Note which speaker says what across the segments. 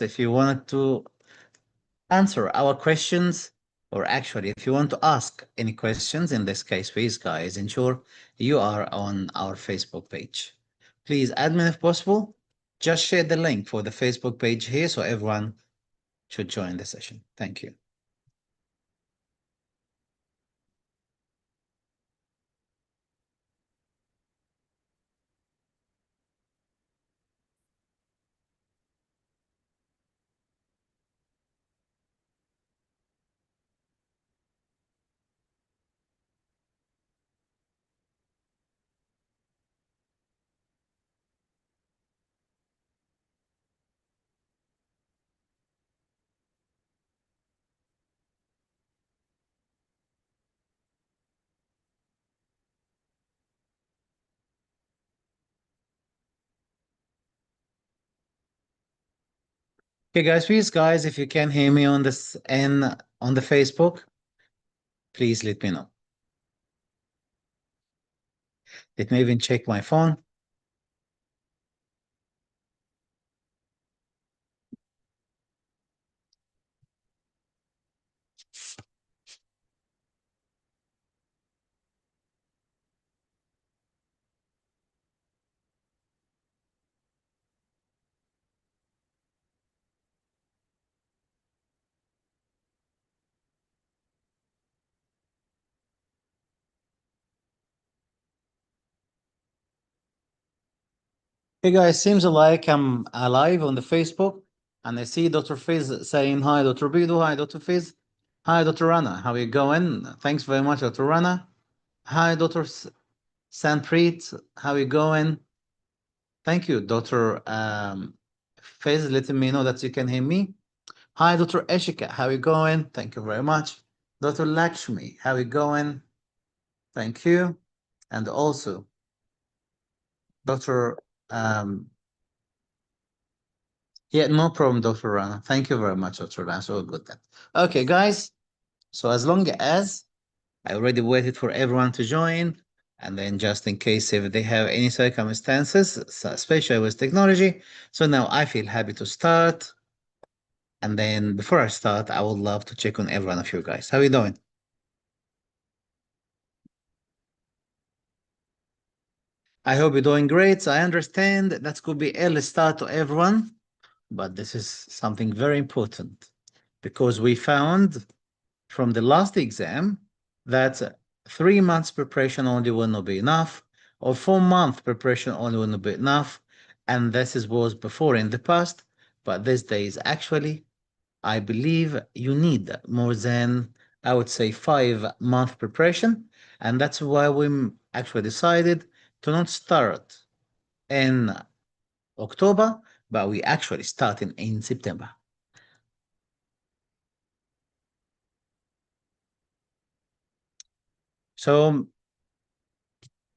Speaker 1: if you wanted to answer our questions, or actually, if you want to ask any questions, in this case, please, guys, ensure you are on our Facebook page. Please, admin, if possible, just share the link for the Facebook page here so everyone should join the session. Thank you. Okay, guys, please, guys, if you can hear me on this and on the Facebook, please let me know. Let me even check my phone. Hey guys, seems like I'm alive on the Facebook, and I see Dr. Fiz saying hi, Dr. Bidu, hi, Dr. Fiz, hi, Dr. Rana, how are you going? Thanks very much, Dr. Rana. Hi, Dr. Sanpreet, how are you going? Thank you, Dr. Fiz, letting me know that you can hear me. Hi, Dr. Eshika, how are you going? Thank you very much. Dr. Lakshmi, how are you going? Thank you. And also, Dr. Yeah, no problem, Dr. Rana. Thank you very much, Dr. Rana. So good then. Okay, guys. So as long as I already waited for everyone to join, and then just in case if they have any circumstances, especially with technology. So now I feel happy to start. And then before I start, I would love to check on every one of you guys. How are you doing? I hope you're doing great. So I understand that could be early start to everyone, but this is something very important because we found from the last exam that 3 months preparation only will not be enough, or 4 month preparation only will not be enough. And this is was before in the past, but these days actually, I believe you need more than, I would say, 5 month preparation. And that's why we actually decided to not start in October, but we actually starting in September. So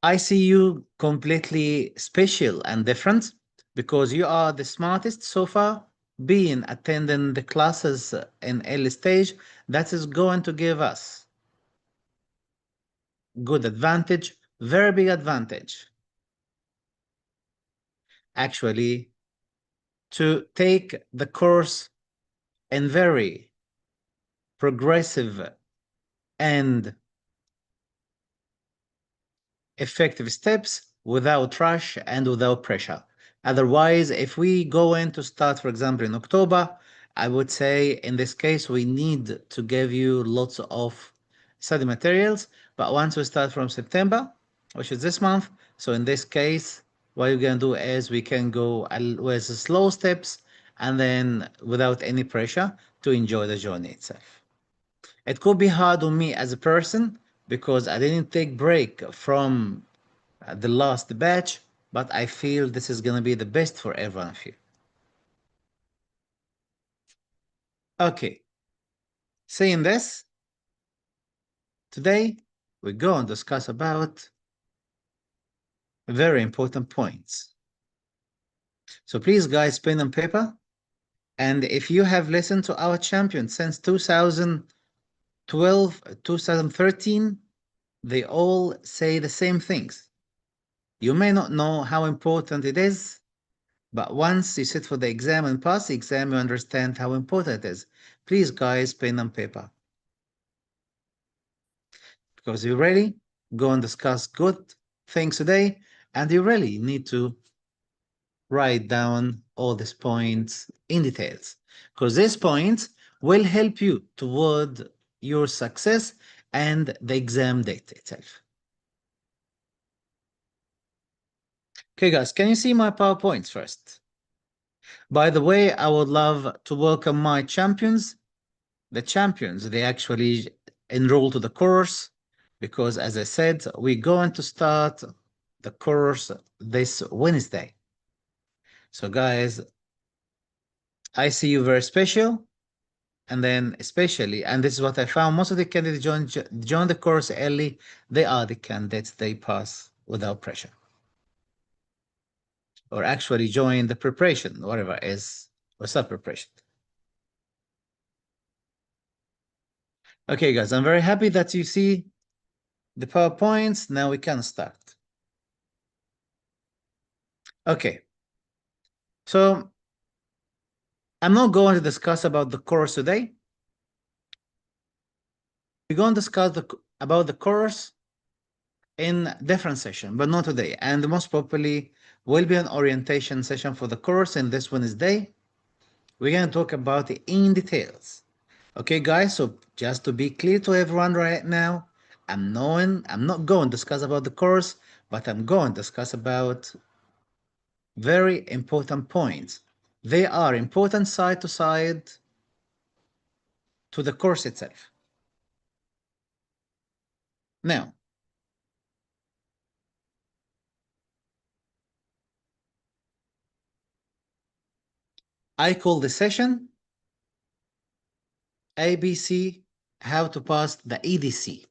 Speaker 1: I see you completely special and different because you are the smartest so far, being attending the classes in early stage. That is going to give us good advantage, very big advantage, actually, to take the course in very progressive and effective steps without rush and without pressure. Otherwise, if we go in to start, for example, in October, I would say in this case, we need to give you lots of study materials. But once we start from September, which is this month, so in this case, what we're going to do is we can go with slow steps and then without any pressure to enjoy the journey itself. It could be hard on me as a person because I didn't take break from the last batch, but I feel this is going to be the best for everyone of you. Okay, saying this, today we're going to discuss about very important points. So please, guys, pen and paper. And if you have listened to our champion since 2012, 2013, they all say the same things. You may not know how important it is, But once you sit for the exam and pass the exam, you understand how important it is. Please, guys, pen and paper. Because you really go and discuss good things today, and you really need to write down all these points in details. Because these points will help you toward your success and the exam date itself. Okay, guys, can you see my PowerPoints first? By the way, I would love to welcome my champions. The champions, they actually enroll to the course because, as I said, we're going to start the course this Wednesday. So, guys, I see you very special. And then especially, and this is what I found, most of the candidates join the course early. They are the candidates, they pass without pressure. Or actually join the preparation, whatever is, or sub-preparation. Okay, guys, I'm very happy that you see the PowerPoints. Now we can start. Okay. So I'm not going to discuss about the course today. We're going to discuss about the course in different session, but not today. And most probably will be an orientation session for the course, and this Wednesday. We're going to talk about it in details. Okay, guys, so just to be clear to everyone right now, I'm not going to discuss about the course, but I'm going to discuss about very important points. They are important side to side to the course itself. Now, I call the session ABC, how to pass the ADC.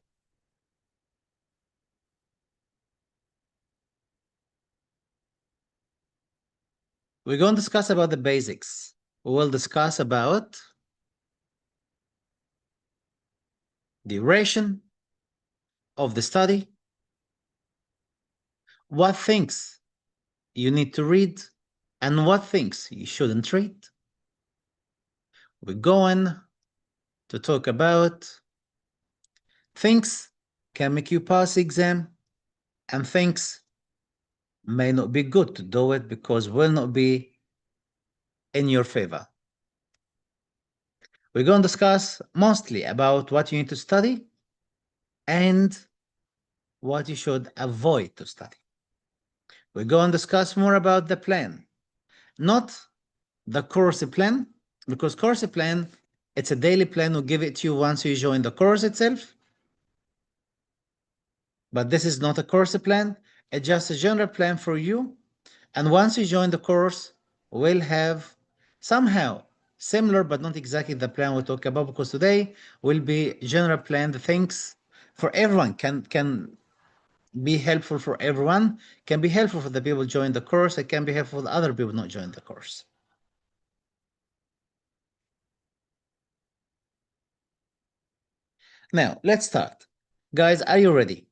Speaker 1: We're going to discuss about the basics. We will discuss about duration of the study, what things you need to read, and what things you shouldn't read. We're going to talk about things can make you pass the exam and things may not be good to do it because will not be in your favor. We're going to discuss mostly about what you need to study and what you should avoid to study. We're going to discuss more about the plan, not the course plan, because course plan, it's a daily plan. We'll give it to you once you join the course itself. But this is not a course plan. It's just a general plan for you. And once you join the course, we'll have somehow similar, but not exactly the plan we talk about, because today will be general plan. The things for everyone can be helpful for everyone, can be helpful for the people join the course. It can be helpful for the other people not join the course. Now, let's start. Guys, are you ready?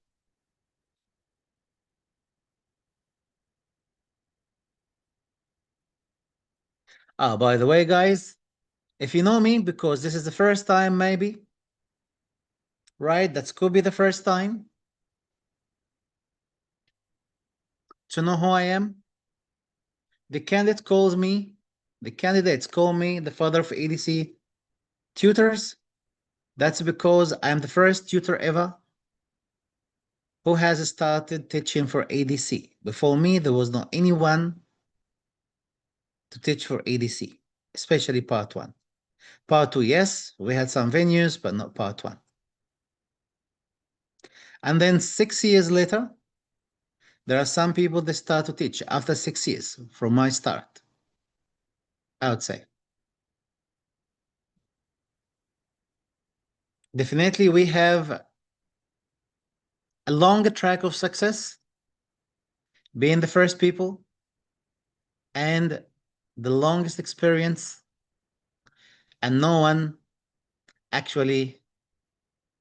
Speaker 1: By the way, guys, if you know me, because this is the first time, maybe, right? That could be the first time to know who I am. The candidates call me the father of ADC tutors. That's because I'm the first tutor ever who has started teaching for ADC. Before me, there was not anyone to teach for ADC, especially part 1. Part 2, yes, we had some venues, but not part 1. And then 6 years later, there are some people that start to teach after 6 years from my start, I would say. Definitely, we have a longer track of success, being the first people, and the longest experience, and no one actually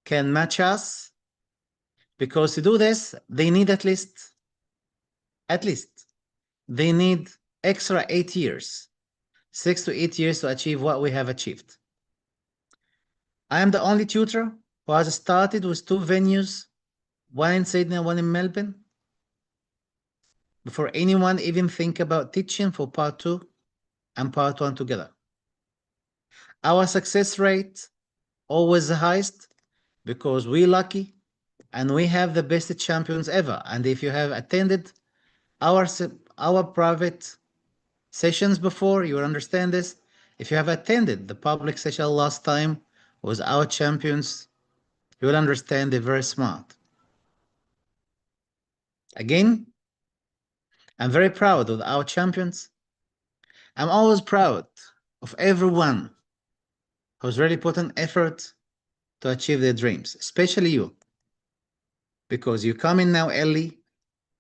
Speaker 1: can match us, because to do this, they need at least, they need extra 8 years, 6 to 8 years to achieve what we have achieved. I am the only tutor who has started with 2 venues, one in Sydney and one in Melbourne, before anyone even think about teaching for part 2 and part 1 together. Our success rate always the highest because we're lucky and we have the best champions ever. And if you have attended our private sessions before, you will understand this. If you have attended the public session last time with our champions, you will understand they're very smart. Again, I'm very proud of our champions. I'm always proud of everyone who's really put an effort to achieve their dreams, especially you, because you come in now early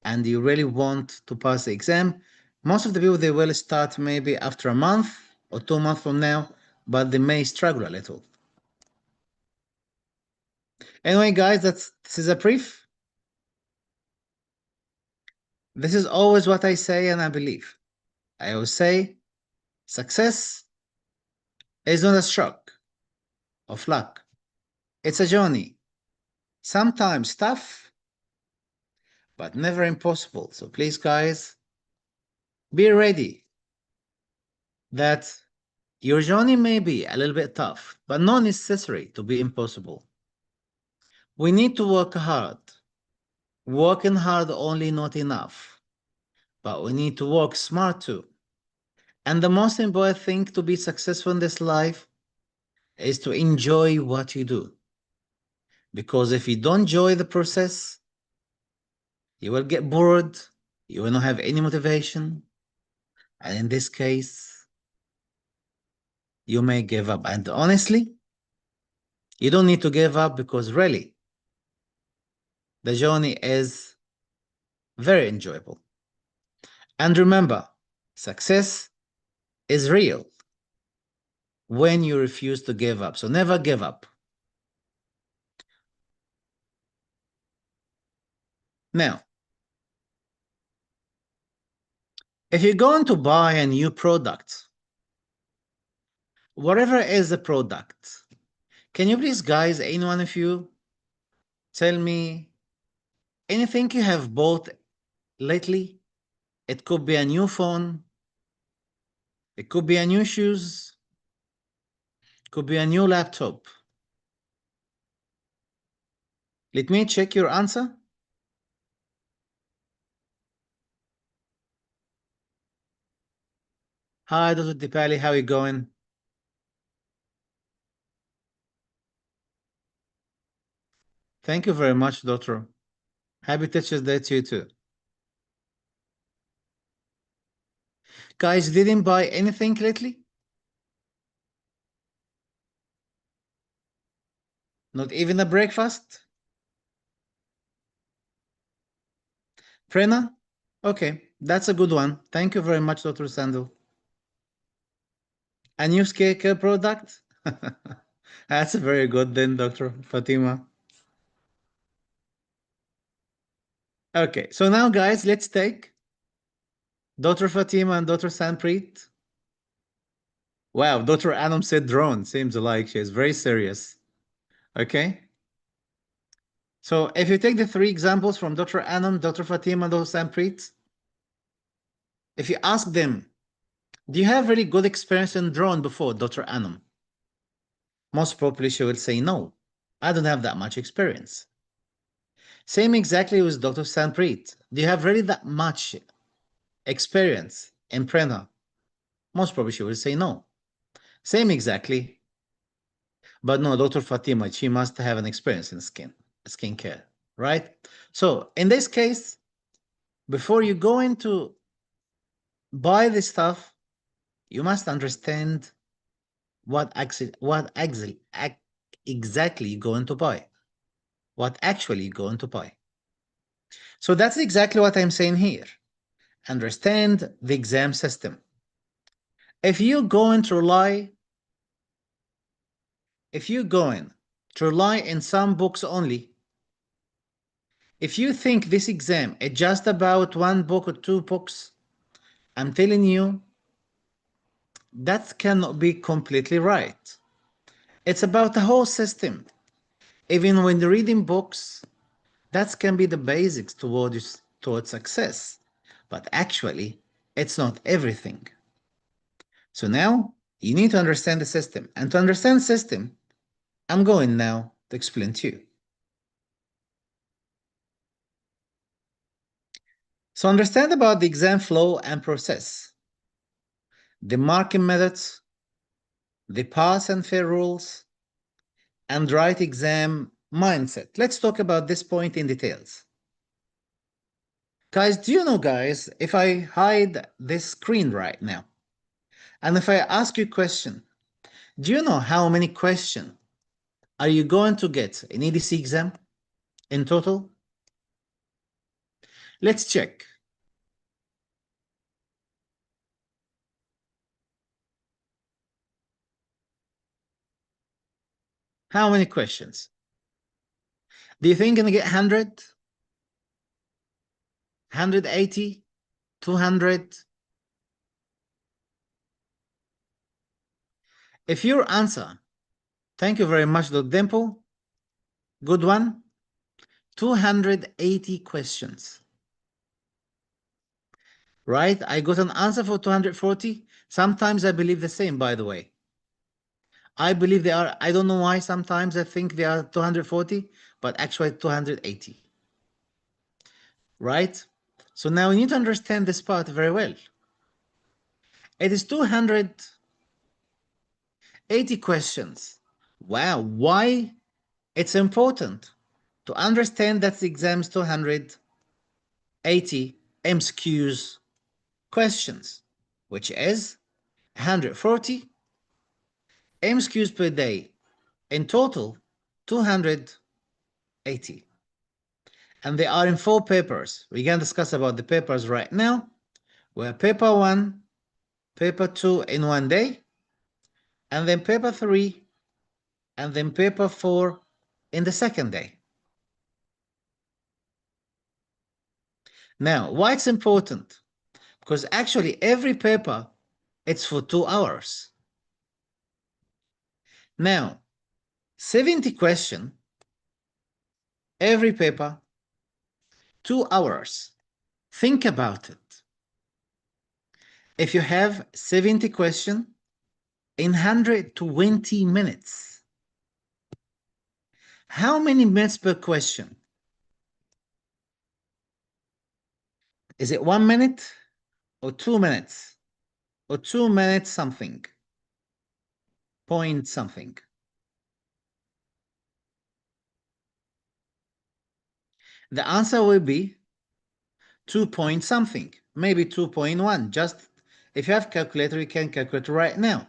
Speaker 1: and you really want to pass the exam. Most of the people, they will start maybe after a month or 2 months from now, but they may struggle a little. Anyway, guys, this is a brief. This is always what I say and I believe. I always say success is not a stroke of luck. It's a journey. Sometimes tough, but never impossible. So please, guys, be ready that your journey may be a little bit tough, but not necessary to be impossible. We need to work hard. Working hard only not enough, but we need to work smart too. And the most important thing to be successful in this life is to enjoy what you do. Because if you don't enjoy the process, you will get bored, you will not have any motivation, and in this case, you may give up. And honestly, you don't need to give up because really, the journey is very enjoyable. And remember, success is real when you refuse to give up. So never give up. Now, if you're going to buy a new product, whatever is the product, can you please, guys, any one of you, tell me anything you have bought lately? It could be a new phone, it could be a new shoes, it could be a new laptop. Let me check your answer. Hi, Dr. Dipali, how are you going? Thank you very much, Doctor. Happy Teachers Day to you too. Guys, didn't buy anything lately? Not even a breakfast? Prena? Okay, that's a good one. Thank you very much, Dr. Sandel. A new skincare product? That's very good then, Dr. Fatima. Okay, so now guys, let's take Dr. Fatima and Dr. Sanpreet. Wow, Dr. Anam said drone. Seems like she is very serious. Okay. So if you take the 3 examples from Dr. Anam, Dr. Fatima, and Dr. Sanpreet, if you ask them, do you have really good experience in drone before, Dr. Anam? Most probably she will say no. I don't have that much experience. Same exactly with Dr. Sanpreet. Do you have really that much experience in Prena? Most probably she will say no. Same exactly. But no, Dr. Fatima, she must have an experience in skincare, right? So in this case, before you go into buy this stuff, you must understand what exactly you're going to buy. What actually you're going to buy. So that's exactly what I'm saying here. Understand the exam system. If you're going to rely in some books only, if you think this exam is just about 1 book or 2 books, I'm telling you, that cannot be completely right. It's about the whole system. Even when reading books, that can be the basics towards success. But actually, it's not everything. So now you need to understand the system. And to understand the system, I'm going now to explain to you. So understand about the exam flow and process, the marking methods, the pass and fail rules, and right exam mindset. Let's talk about this point in details. Guys, do you know, guys, if I hide this screen right now, and if I ask you a question, do you know how many questions are you going to get in ADC exam in total? Let's check. How many questions? Do you think you're going to get 100, 180, 200? If your answer, thank you very much, Dr. Dimple, good one, 280 questions. Right? I got an answer for 240. Sometimes I believe the same, by the way. I believe they are, I don't know why sometimes I think they are 240, but actually 280. Right? So now we need to understand this part very well. It is 280 questions. Wow, why it's important to understand that the exam is 280 MCQs questions, which is 140 MCQs per day. In total, 280. And they are in 4 papers. We're going to discuss about the papers right now. Where paper 1, paper 2 in 1 day, and then paper 3, and then paper 4 in the second day. Now, why it's important? Because actually every paper, it's for 2 hours. Now, 70 questions, every paper, 2 hours. Think about it. If you have 70 questions in 120 minutes, how many minutes per question? Is it 1 minute or 2 minutes? Or 2 minutes something? Point something. The answer will be 2 point something, maybe 2.1. Just if you have calculator, you can calculate right now.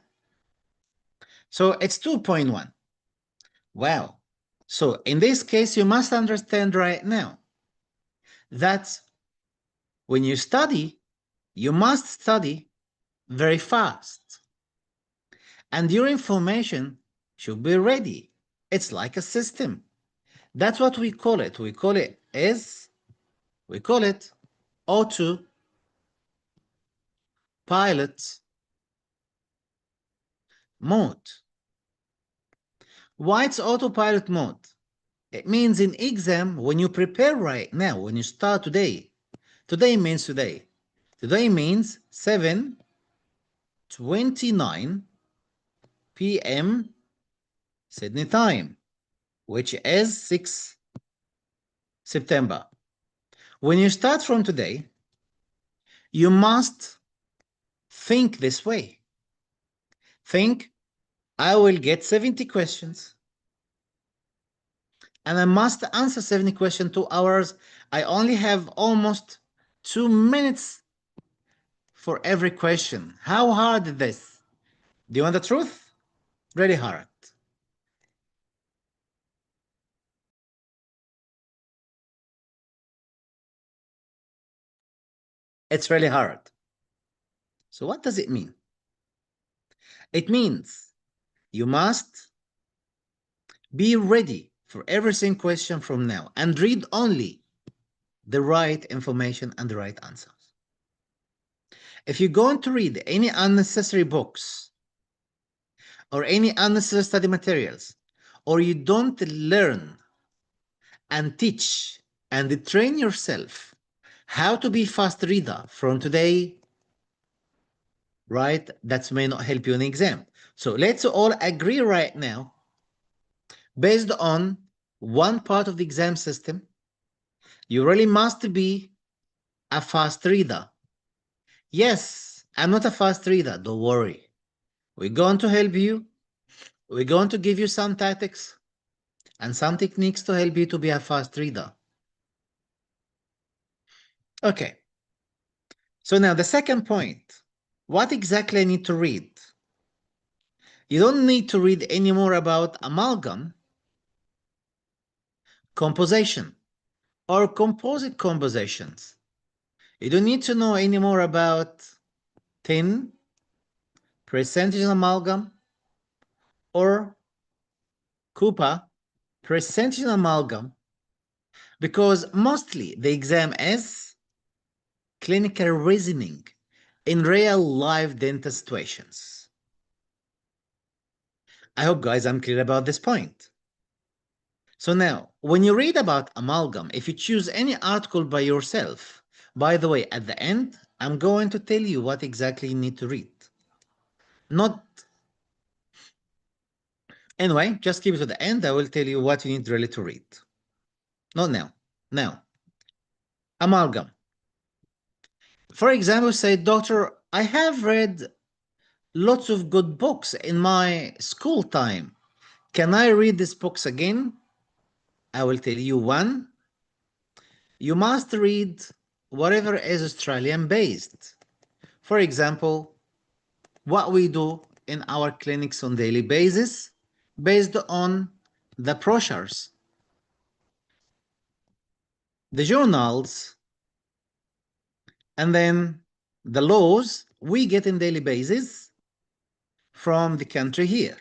Speaker 1: So it's 2.1. Wow. So in this case, you must understand right now that when you study, you must study very fast. And your information should be ready. It's like a system. That's what we call it. We call it autopilot mode. Why it's autopilot mode? It means in exam, when you prepare right now, when you start today, today means 7:29 p.m. Sydney time, which is 6 September. When you start from today, you must think this way. Think, I will get 70 questions and I must answer 70 questions 2 hours. I only have almost 2 minutes for every question. How hard is this? Do you want the truth? Really hard. It's really hard. So what does it mean? It means you must be ready for every single question from now and read only the right information and the right answers. If you're going to read any unnecessary books or any unnecessary study materials, or you don't learn and teach and train yourself how to be fast reader from today, right? That may not help you in the exam. So let's all agree right now, based on one part of the exam system, you really must be a fast reader. Yes, I'm not a fast reader, don't worry. We're going to help you. We're going to give you some tactics and some techniques to help you to be a fast reader. Okay. So now the second point, what exactly I need to read? You don't need to read any more about amalgam, composition, or composite compositions. You don't need to know any more about tin, percentage amalgam, or Cooper, percentage amalgam, because mostly the exam is clinical reasoning in real life dental situations. I hope, guys, I'm clear about this point. So now, when you read about amalgam, if you choose any article by yourself, by the way, at the end, I'm going to tell you what exactly you need to read. Not, anyway, just keep it to the end. I will tell you what you need really to read. Not now. Now, amalgam. For example, say, doctor, I have read lots of good books in my school time. Can I read these books again? I will tell you one. You must read whatever is Australian based. For example, what we do in our clinics on daily basis based on the brochures, the journals, and then the laws we get in daily basis from the country here.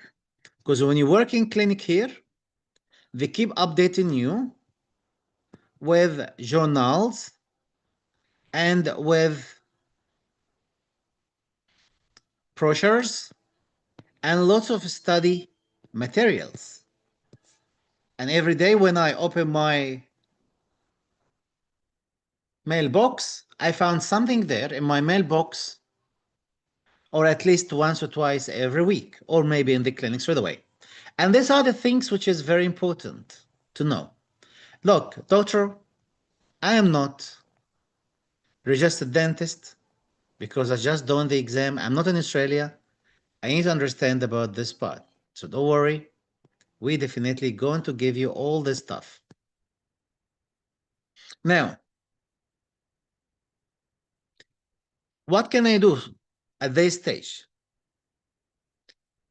Speaker 1: Because when you work in clinic here, they keep updating you with journals and with brochures and lots of study materials. And every day when I open my mailbox, I found something there in my mailbox, or at least once or twice every week, or maybe in the clinic straight away. And these are the things which is very important to know. Look, doctor, I am not registered dentist because I just done the exam. I'm not in Australia. I need to understand about this part. So don't worry. We definitely going to give you all this stuff. Now, what can I do at this stage?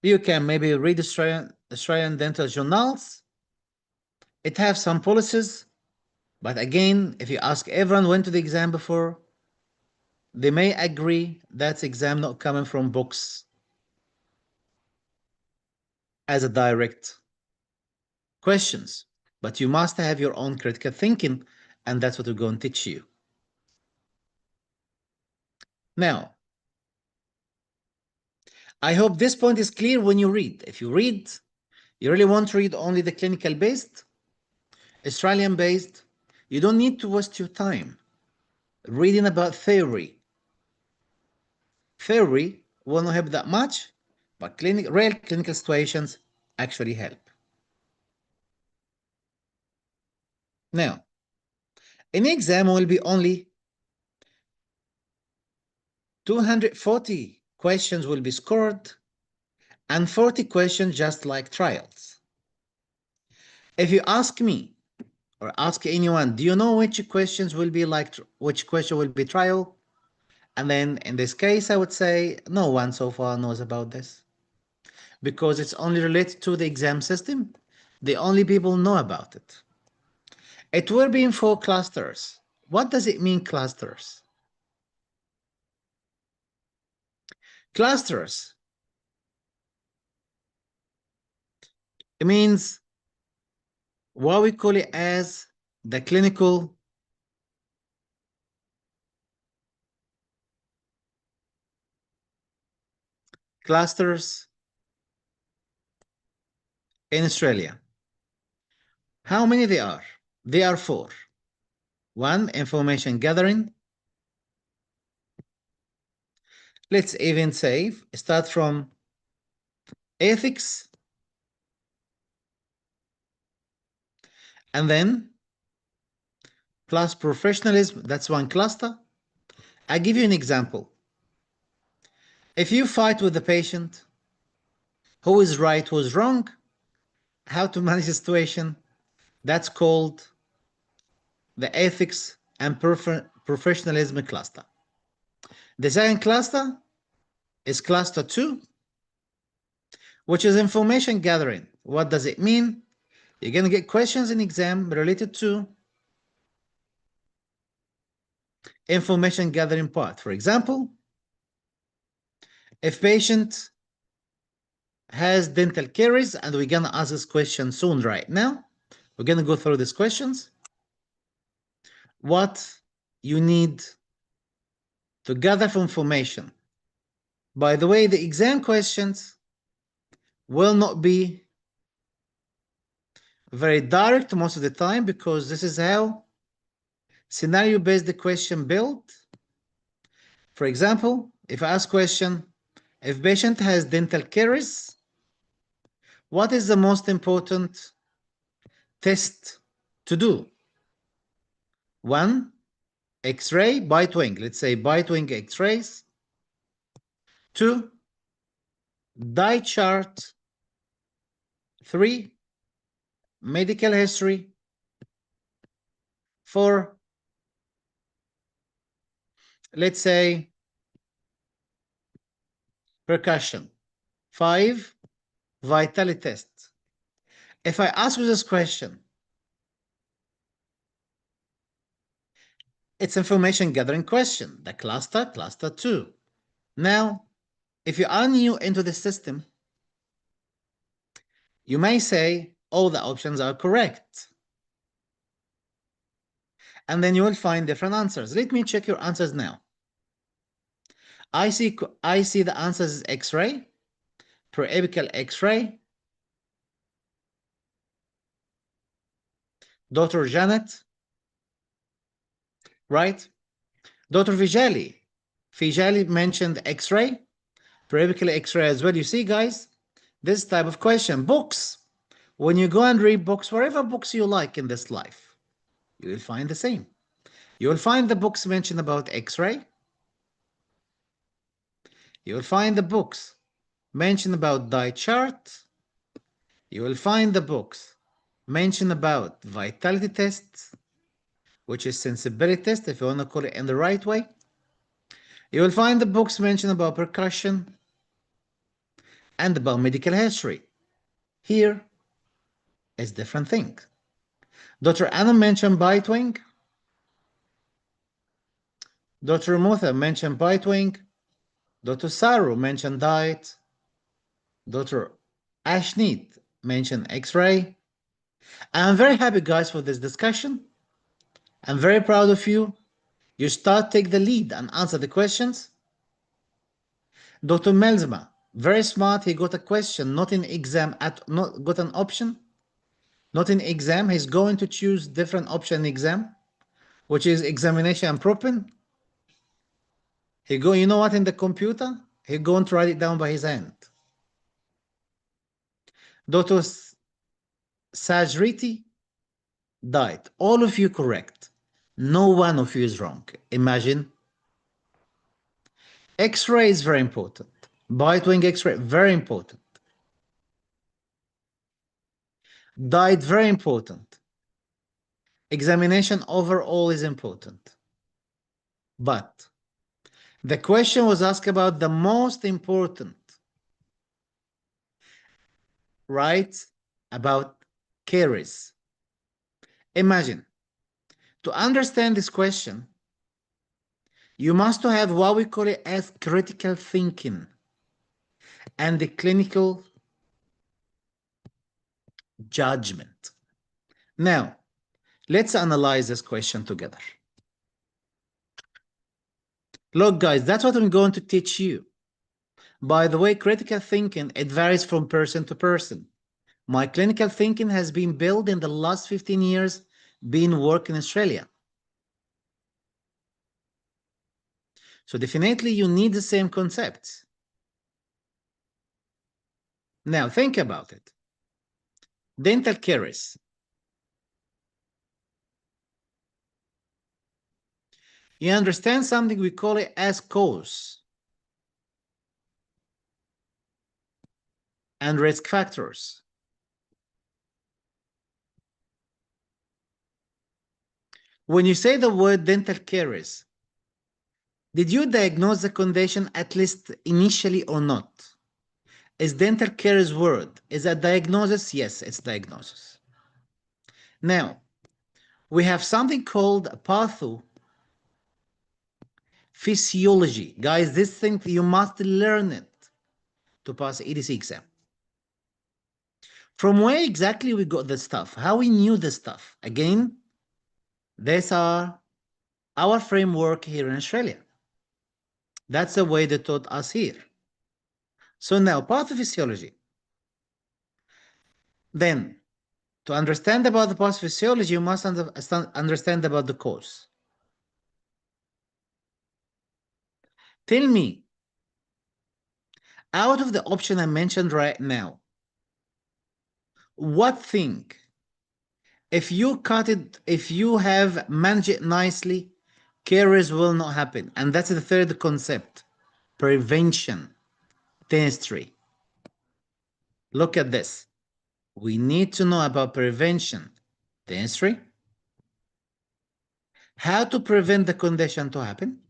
Speaker 1: You can maybe read Australian dental journals. It has some policies, but again, if you ask everyone went to the exam before, they may agree that's exam not coming from books as a direct questions, but you must have your own critical thinking, and that's what we're going to teach you. Now, I hope this point is clear when you read. If you read, you really want to read only the clinical based, Australian based, you don't need to waste your time reading about theory. Theory will not help that much, but real clinical situations actually help. Now, an exam will be only 240 questions will be scored and 40 questions just like trials. If you ask me or ask anyone, do you know which questions will be like, which question will be trial? And then in this case, I would say no one so far knows about this because it's only related to the exam system. The only people know about it. It will be in 4 clusters. What does it mean, clusters? Clusters. It means what we call it as the clinical clusters in Australia. How many they are? They are 4. 1, information gathering. Let's even say, start from ethics, and then plus professionalism, that's 1 cluster. I give you an example. If you fight with the patient, who is right, who is wrong, how to manage the situation, that's called the ethics and professionalism cluster. The second cluster is cluster 2, which is information gathering. What does it mean? You're going to get questions in exam related to information gathering part. For example, if patient has dental caries, and we're going to ask this question soon right now, we're going to go through these questions. What you need to gather for information. By the way, the exam questions will not be very direct most of the time, because this is how scenario-based the question built. For example, if I ask question, if patient has dental caries, what is the most important test to do? 1, X-ray, bite wing. Let's say bite wing X-rays. 2, dye chart. 3, medical history. 4, let's say percussion. 5, vitality test. If I ask you this question, it's information gathering question, the cluster 2. Now, if you are new into the system, you may say all the options are correct, and then you will find different answers. Let me check your answers now. I see the answers is X-ray, periapical X-ray. Dr. Janet, right? Dr. Vijali mentioned X-ray, periapical X-ray as well. You see, guys, this type of question, books. When you go and read books, whatever books you like in this life, you will find the same. You will find the books mentioned about X-ray. You will find the books mentioned about dye chart. You will find the books mentioned about vitality tests, which is sensibility test, if you want to call it in the right way. You will find the books mentioned about percussion and about medical history. Here is different thing. Dr. Anna mentioned bite wing. Dr. Mutha mentioned bite wing. Dr. Saru mentioned diet. Dr. Ashneet mentioned X-ray. I'm very happy, guys, for this discussion. I'm very proud of you. You take the lead and answer the questions. Dr. Melzma, very smart. He got a question, not in exam, not got an option, not in exam. He's going to choose different option in exam, which is examination and propen. You know what, in the computer, he going to write it down by his hand. Dr. Sajriti, died. All of you correct. No one of you is wrong. Imagine. X-ray is very important. Bite wing X-ray, very important. Diet, very important. Examination overall is important. But the question was asked about the most important, right? About caries. Imagine, to understand this question, you must have what we call it as critical thinking and the clinical judgment. Now, let's analyze this question together. Look, guys, that's what I'm going to teach you. By the way, critical thinking, it varies from person to person. My clinical thinking has been built in the last 15 years being work in Australia. So definitely you need the same concepts. Now think about it. Dental caries. You understand something, we call it as cause and risk factors. When you say the word dental caries, did you diagnose the condition at least initially or not? Is dental caries word, is that diagnosis? Yes, it's diagnosis. Now, we have something called pathophysiology. Guys, this thing, you must learn it to pass ADC exam. From where exactly we got this stuff? How we knew this stuff? Again, these are our framework here in Australia. That's the way they taught us here. So now, pathophysiology. Then, to understand about the pathophysiology, you must understand about the cause. Tell me, out of the option I mentioned right now, what thing, if you cut it, if you have managed it nicely, caries will not happen? And that's the third concept, prevention, dentistry. Look at this. We need to know about prevention, dentistry, how to prevent the condition to happen,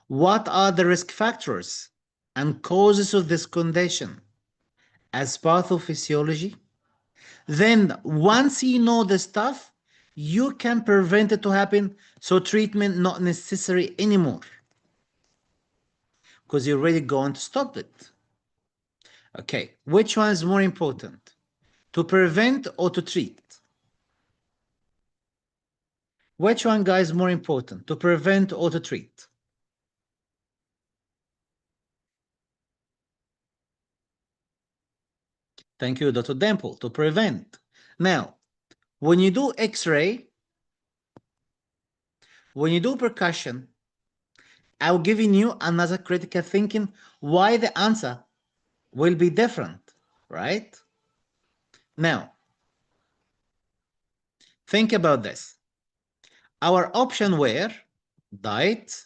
Speaker 1: what are the risk factors and causes of this condition as pathophysiology. Then once you know the stuff, you can prevent it to happen, so treatment not necessary anymore because you're already going to stop it. Okay, which one is more important, to prevent or to treat? Which one, guys, more important, to prevent or to treat? Thank you, Dr. Demple, to prevent. Now, when you do X-ray, when you do percussion, I'm giving you another critical thinking why the answer will be different, right? Now, think about this. Our option were diet.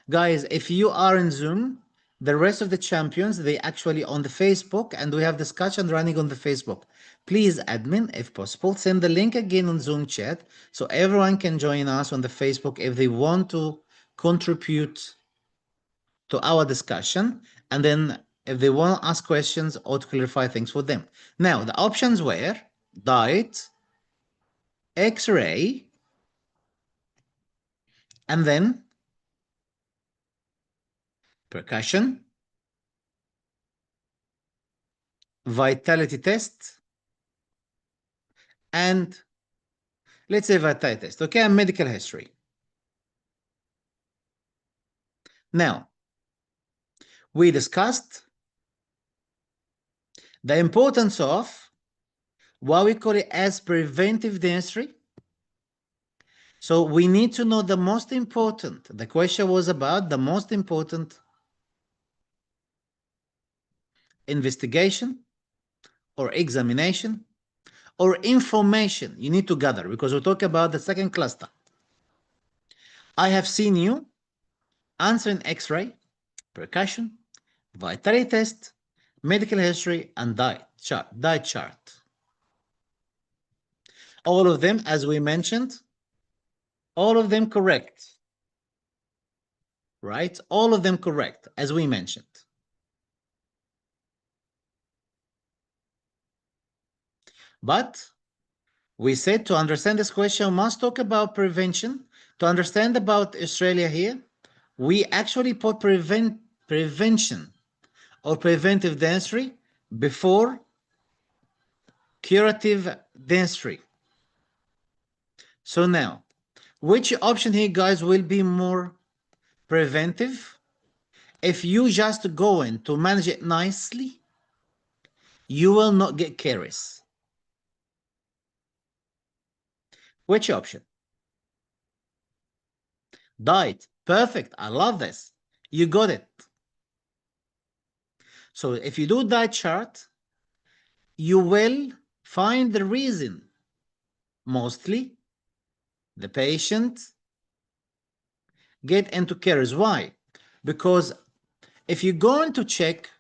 Speaker 1: Guys, if you are in Zoom, the rest of the champions, they actually on the Facebook, and we have discussion running on the Facebook. Please, admin, if possible, send the link again on Zoom chat so everyone can join us on the Facebook if they want to contribute to our discussion, and then if they want to ask questions or to clarify things for them. Now, the options were diet, X-ray, and then percussion, vitality test, and let's say vitality test, okay, and medical history. Now, we discussed the importance of what we call it as preventive dentistry. So we need to know the most important. The question was about the most important investigation or examination or information you need to gather, because we talk about the second cluster. I have seen you answering X-ray, percussion, vitality test, medical history, and diet chart. All of them, as we mentioned, all of them correct, right? All of them correct, as we mentioned. But we said to understand this question, we must talk about prevention. To understand about Australia here, we actually put prevention or preventive dentistry before curative dentistry. So now, which option here, guys, will be more preventive? If you just going to manage it nicely, you will not get caries. Which option? Diet. Perfect. I love this. You got it. So if you do diet chart, you will find the reason. Mostly, the patient get into caries. Why? Because if you're going to check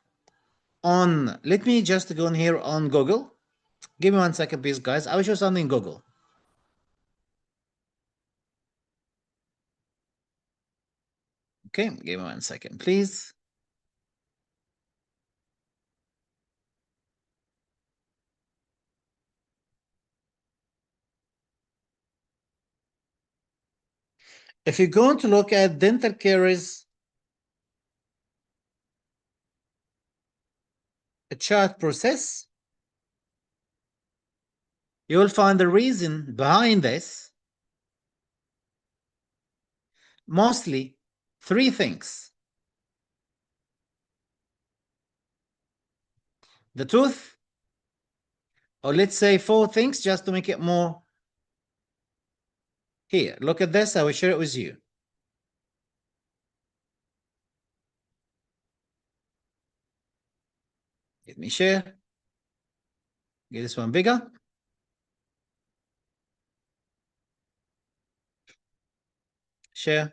Speaker 1: on, let me just go in here on Google. Give me 1 second, please, guys. I will show something in Google. Okay, give me 1 second, please. If you're going to look at dental caries, a chart process, you will find the reason behind this. Mostly 3 things. The tooth, or let's say 4 things just to make it more. Here, look at this. I will share it with you. Let me share. Get this one bigger. Share.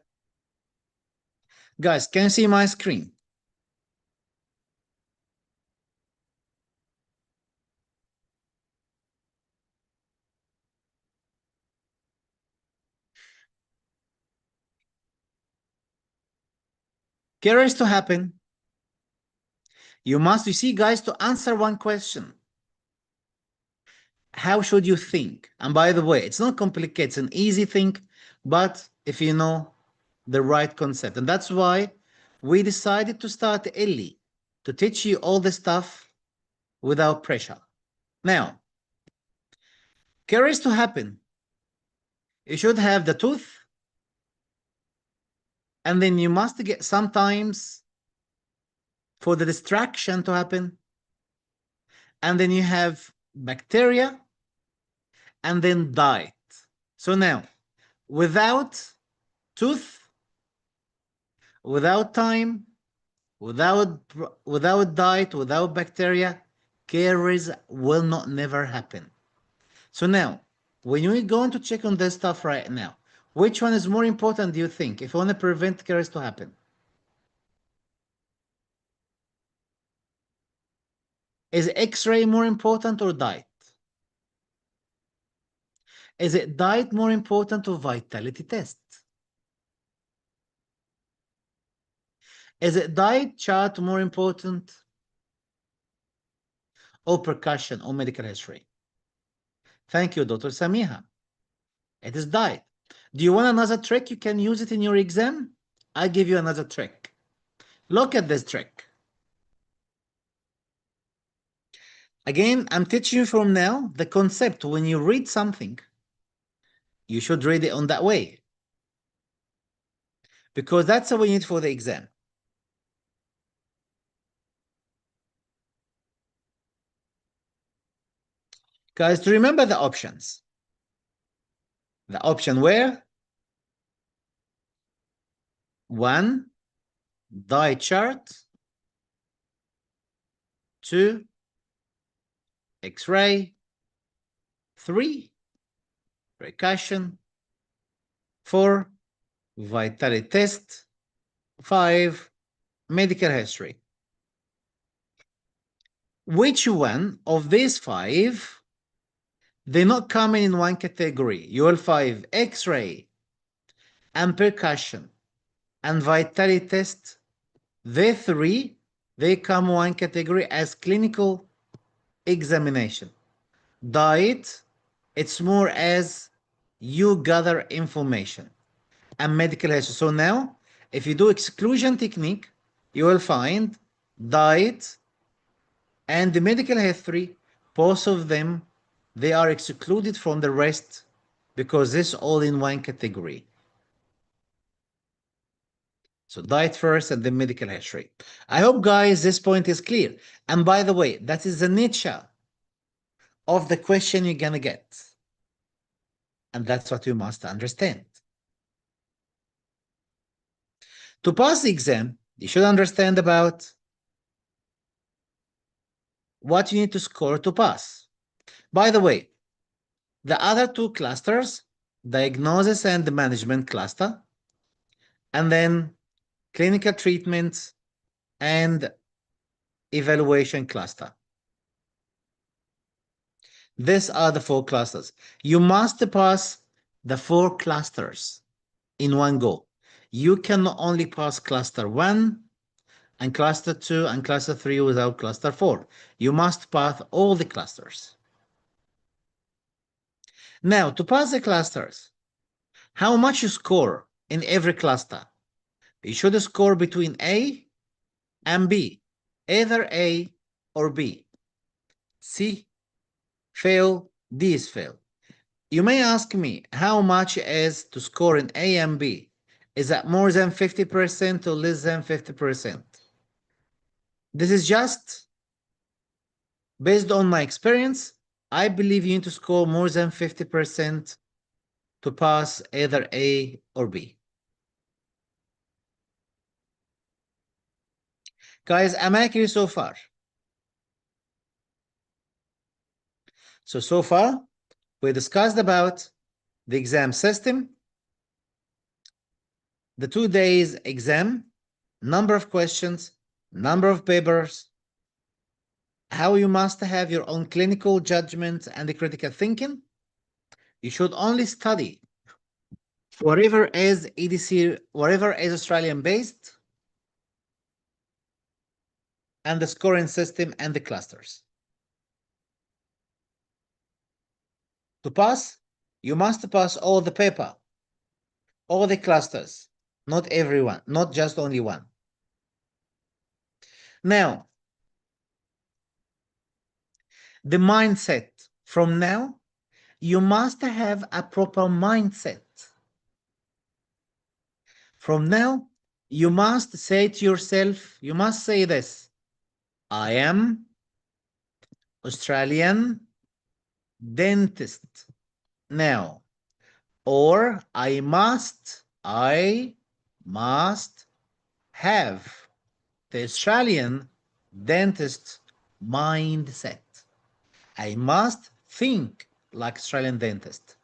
Speaker 1: Guys, can you see my screen? Caries to happen. You see, guys, to answer one question. How should you think? And by the way, it's not complicated. It's an easy thing, but if you know the right concept. And that's why we decided to start early, to teach you all the stuff without pressure. Now, caries to happen. You should have the tooth, and then you must get sometimes for the distraction to happen, and then you have bacteria, and then diet. So now, without tooth, without time, without diet, without bacteria, caries will not never happen. So now, when you're going to check on this stuff right now, which one is more important, do you think, if you want to prevent caries to happen? Is X-ray more important or diet? Is it diet more important or vitality test? Is it diet chart more important or percussion or medical history? Thank you, Dr. Samiha. It is diet. Do you want another trick? You can use it in your exam. I give you another trick. Look at this trick. Again, I'm teaching you from now the concept. When you read something, you should read it on that way, because that's what we need for the exam. Guys, to remember the options. The option were 1, diet chart, 2, X-ray, 3, percussion, 4, vitality test, 5, medical history. Which one of these 5, they're not coming in one category? You will find X-ray and percussion and vitality test. They 3, they come one category as clinical examination. Diet, it's more as you gather information, and medical history. So now, if you do exclusion technique, you will find diet and the medical history, both of them, they are excluded from the rest because this all in one category. So diet first and then medical history. I hope, guys, this point is clear. And by the way, that is the nature of the question you're going to get. And that's what you must understand. To pass the exam, you should understand about what you need to score to pass. By the way, the other two clusters, diagnosis and management cluster, and then clinical treatment and evaluation cluster. These are the four clusters. You must pass the four clusters in one go. You cannot only pass cluster 1 and cluster 2 and cluster 3 without cluster 4. You must pass all the clusters. Now, to pass the clusters, how much you score in every cluster? You should score between A and B, either A or B. C, fail, D is fail. You may ask me how much is to score in A and B. Is that more than 50% or less than 50%? This is just based on my experience. I believe you need to score more than 50% to pass either A or B. Guys, am I clear so far? So far, we discussed about the exam system, the 2 days exam, number of questions, number of papers, how you must have your own clinical judgment and the critical thinking. You should only study whatever is ADC, whatever is Australian based, and the scoring system and the clusters. To pass, you must pass all the paper, all the clusters, not everyone, not just only one. Now, the mindset from now, you must have a proper mindset. From now, you must say to yourself, you must say this: I am Australian dentist now, or I must have the Australian dentist mindset. I must think like Australian dentist.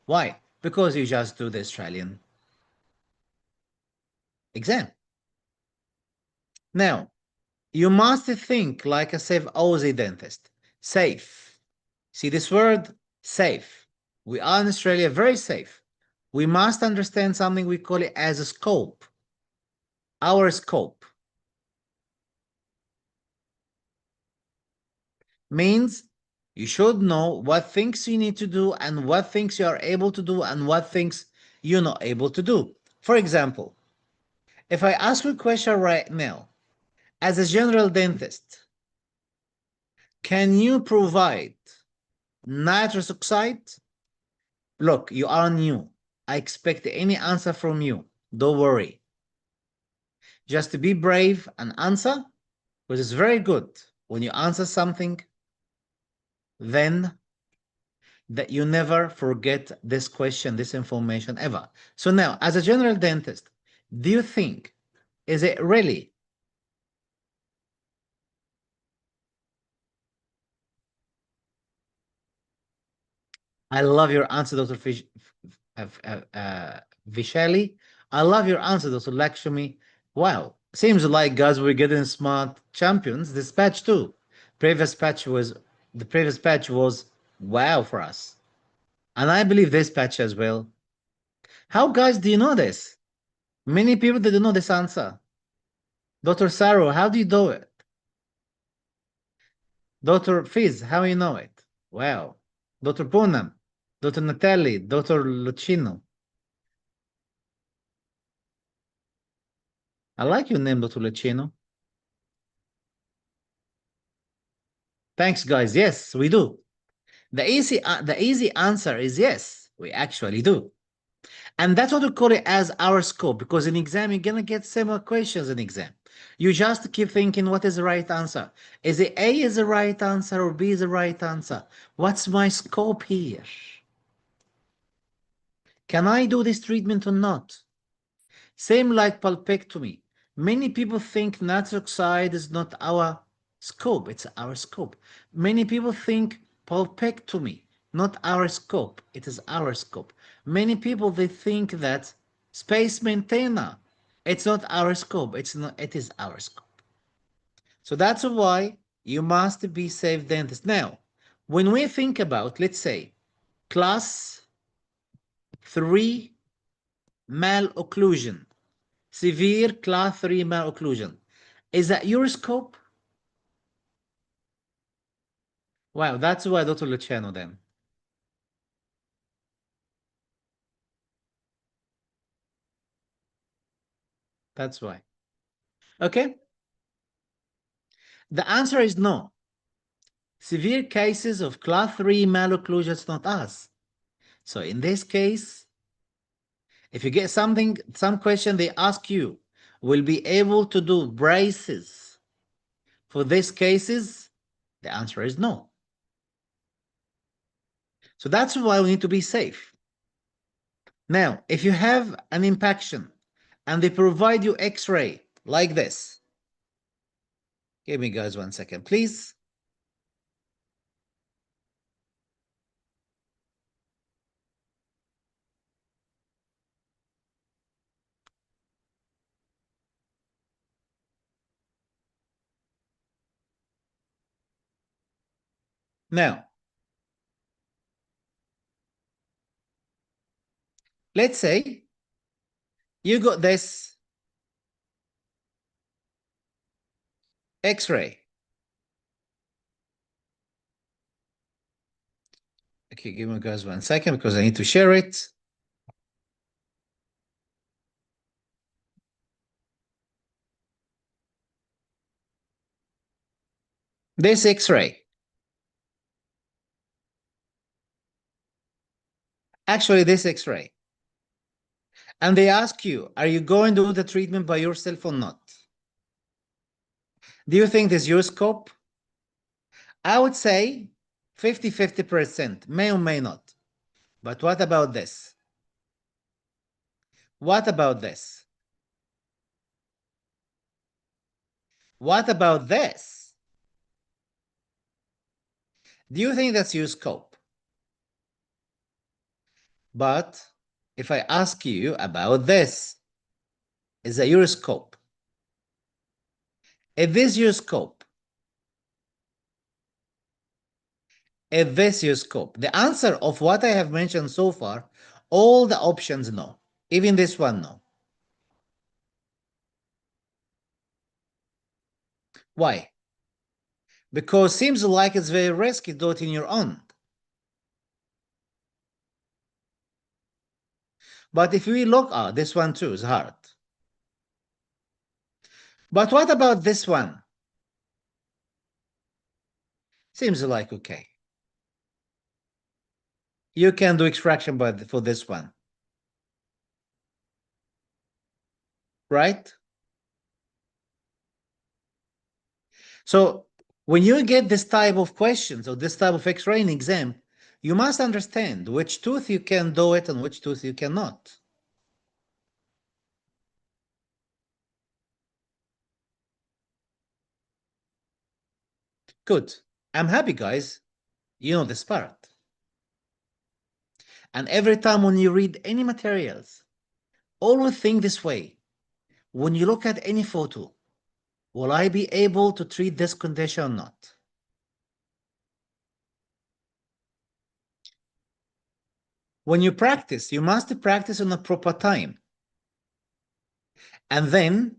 Speaker 1: Why? Because you just do the Australian exam. Now, you must think like a safe Aussie dentist. Safe. See this word? Safe. We are in Australia very safe. We must understand something we call it as a scope. Our scope means you should know what things you need to do and what things you are able to do and what things you're not able to do. For example, if I ask you a question right now, as a general dentist, can you provide nitrous oxide? Look, you are new. I expect any answer from you. Don't worry. Just be brave and answer, which is very good. When you answer something, then that you never forget this question, this information ever. So now, as a general dentist, do you think, is it really I love your answer, Dr. Vishali. I love your answer, Dr. Lakshmi. Wow. Seems like, guys, we're getting smart champions. This patch too. The previous patch was wow for us. And I believe this patch as well. How, guys, do you know this? Many people didn't know this answer. Dr. Saro, how do you do it? Dr. Fiz, how you know it? Wow. Dr. Poonam, Dr. Natalie, Dr. Lucino. I like your name, Dr. Lucino. Thanks, guys. Yes, we do. The easy answer is yes, we actually do. And that's what we call it as our scope, because in exam, you're going to get similar questions in exam. You just keep thinking, what is the right answer? Is it A is the right answer or B is the right answer? What's my scope here? Can I do this treatment or not? Same like pulpectomy. Many people think nitric oxide is not our scope. It's our scope. Many people think pulpectomy, not our scope. It is our scope. Many people, they think that space maintainer, it's not our scope. It's not, it is our scope. So that's why you must be safe dentist. Now, when we think about, let's say, class 3 malocclusion, severe class 3 malocclusion. Is that your scope? Wow, that's why Dr. Luciano then. That's why. Okay? The answer is no. Severe cases of class 3 malocclusion is not us. So in this case, if you get something, some question they ask you, will be able to do braces for these cases? The answer is no. So that's why we need to be safe. Now, if you have an impaction and they provide you X-ray like this, give me guys 1 second, please. Now, let's say you got this X-ray. Okay, give me guys 1 second because I need to share it. This X-ray. Actually, this X-ray. And they ask you, are you going to do the treatment by yourself or not? Do you think this is your scope? I would say 50-50%, may or may not. But what about this? What about this? What about this? Do you think that's your scope? But if I ask you about this, is that your scope? Is this your scope? Is this your scope? The answer of what I have mentioned so far, all the options no. Even this one no. Why? Because seems like it's very risky to do it in your own. But if we look, this one too is hard. But what about this one? Seems like okay. You can do extraction for this one. Right? So when you get this type of questions or this type of X-ray in exam, you must understand which tooth you can do it and which tooth you cannot. Good. I'm happy, guys. You know this part. And every time when you read any materials, always think this way. When you look at any photo, will I be able to treat this condition or not? When you practice, you must practice on a proper time. And then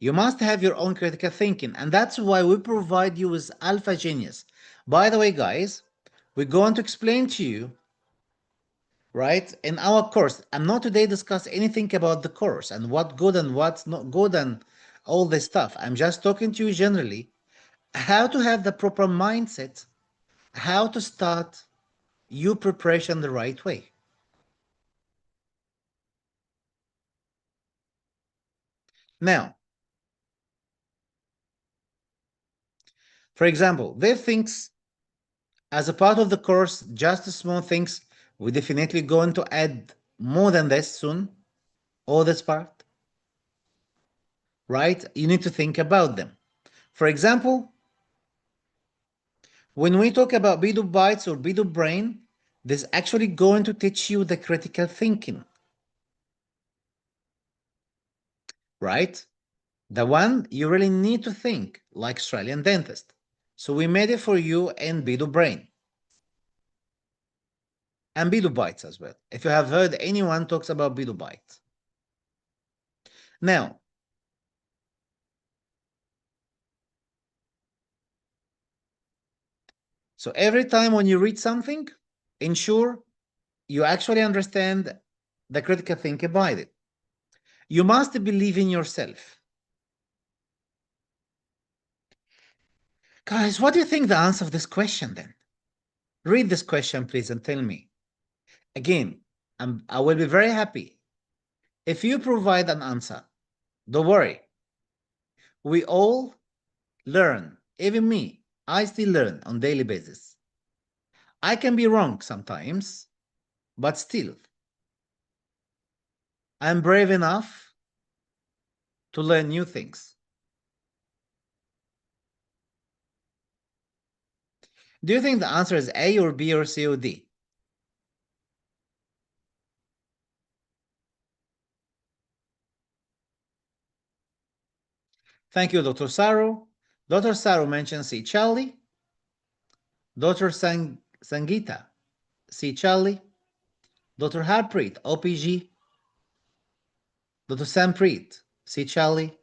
Speaker 1: you must have your own critical thinking. And that's why we provide you with Alpha Genius. By the way, guys, we're going to explain to you, right, in our course. I'm not today discuss anything about the course and what good and what's not good and all this stuff. I'm just talking to you generally how to have the proper mindset, how to start your preparation the right way. Now, for example, there thinks as a part of the course, just small things, we're definitely going to add more than this soon, all this part, right? You need to think about them. For example, when we talk about Bidu Bytes or Bidu Brain, this is actually going to teach you the critical thinking, right? The one you really need to think like Australian dentist. So we made it for you in Bidu Brain and Bidu Bytes as well. If you have heard anyone talks about Bidu Bytes. Now, so every time when you read something, ensure you actually understand the critical thinking behind it. You must believe in yourself. Guys, what do you think the answer of this question then? Read this question, please, and tell me. Again, I will be very happy if you provide an answer. Don't worry. We all learn, even me. I still learn on daily basis. I can be wrong sometimes, but still, I'm brave enough to learn new things. Do you think the answer is A or B or C or D? Thank you, Dr. Saru. Dr. Saru mentions C. Charlie. Dr. Sangita, C. Charlie. Dr. Harpreet, OPG. Dr. Sampreet, C. Charlie.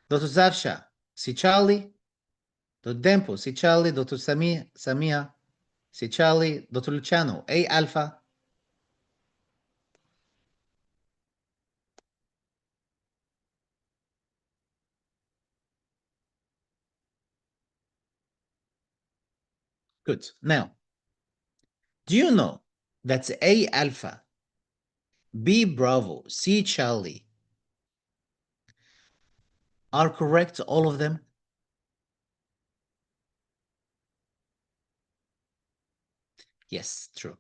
Speaker 1: Dr. Zavsha, C. Charlie. Dr. Dempo, C. Charlie. Dr. Samia, C. Charlie. Dr. Luciano, A. Alpha. Good. Now, do you know that A. Alpha, B. Bravo, C. Charlie are correct, all of them? Yes, true.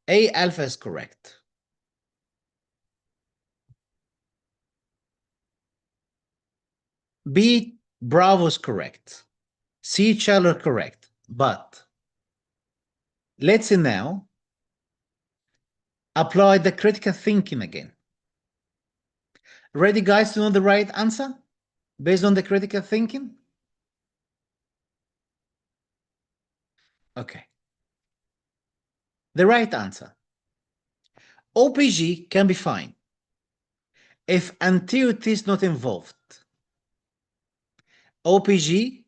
Speaker 1: A. Alpha is correct. B. Bravo is correct. C. Charlie correct. But let's now apply the critical thinking again. Ready, guys, to know the right answer based on the critical thinking? Okay. The right answer. OPG can be fine if anterior teeth not involved. OPG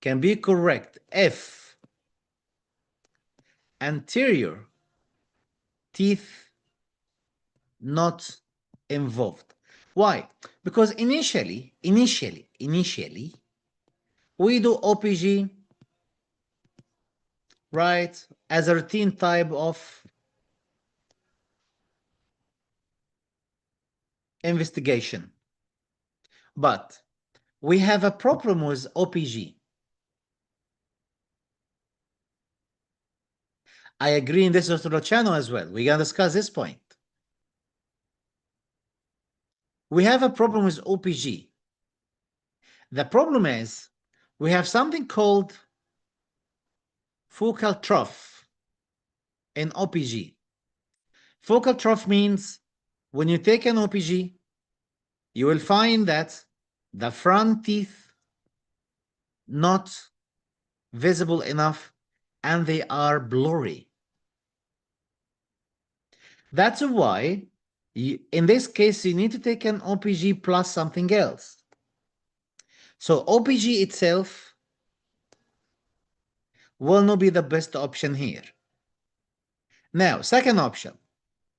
Speaker 1: can be correct if anterior teeth not involved. Why? Because initially, we do OPG, right, as a routine type of investigation. But we have a problem with OPG. I agree in this tutorial channel as well. We're going to discuss this point. We have a problem with OPG. The problem is we have something called focal trough in OPG. Focal trough means when you take an OPG, you will find that the front teeth not visible enough and they are blurry. That's why in this case you need to take an OPG plus something else. So OPG itself will not be the best option here. Now, second option,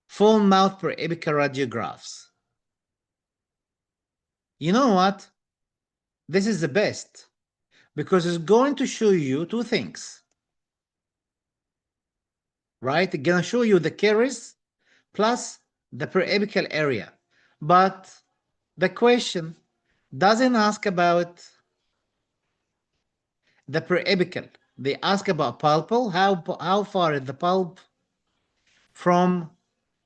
Speaker 1: full mouth periapical radiographs. You know what? This is the best because it's going to show you two things. Right? It's going to show you the caries plus the periapical area. But the question doesn't ask about the periapical. They ask about pulpal. How far is the pulp from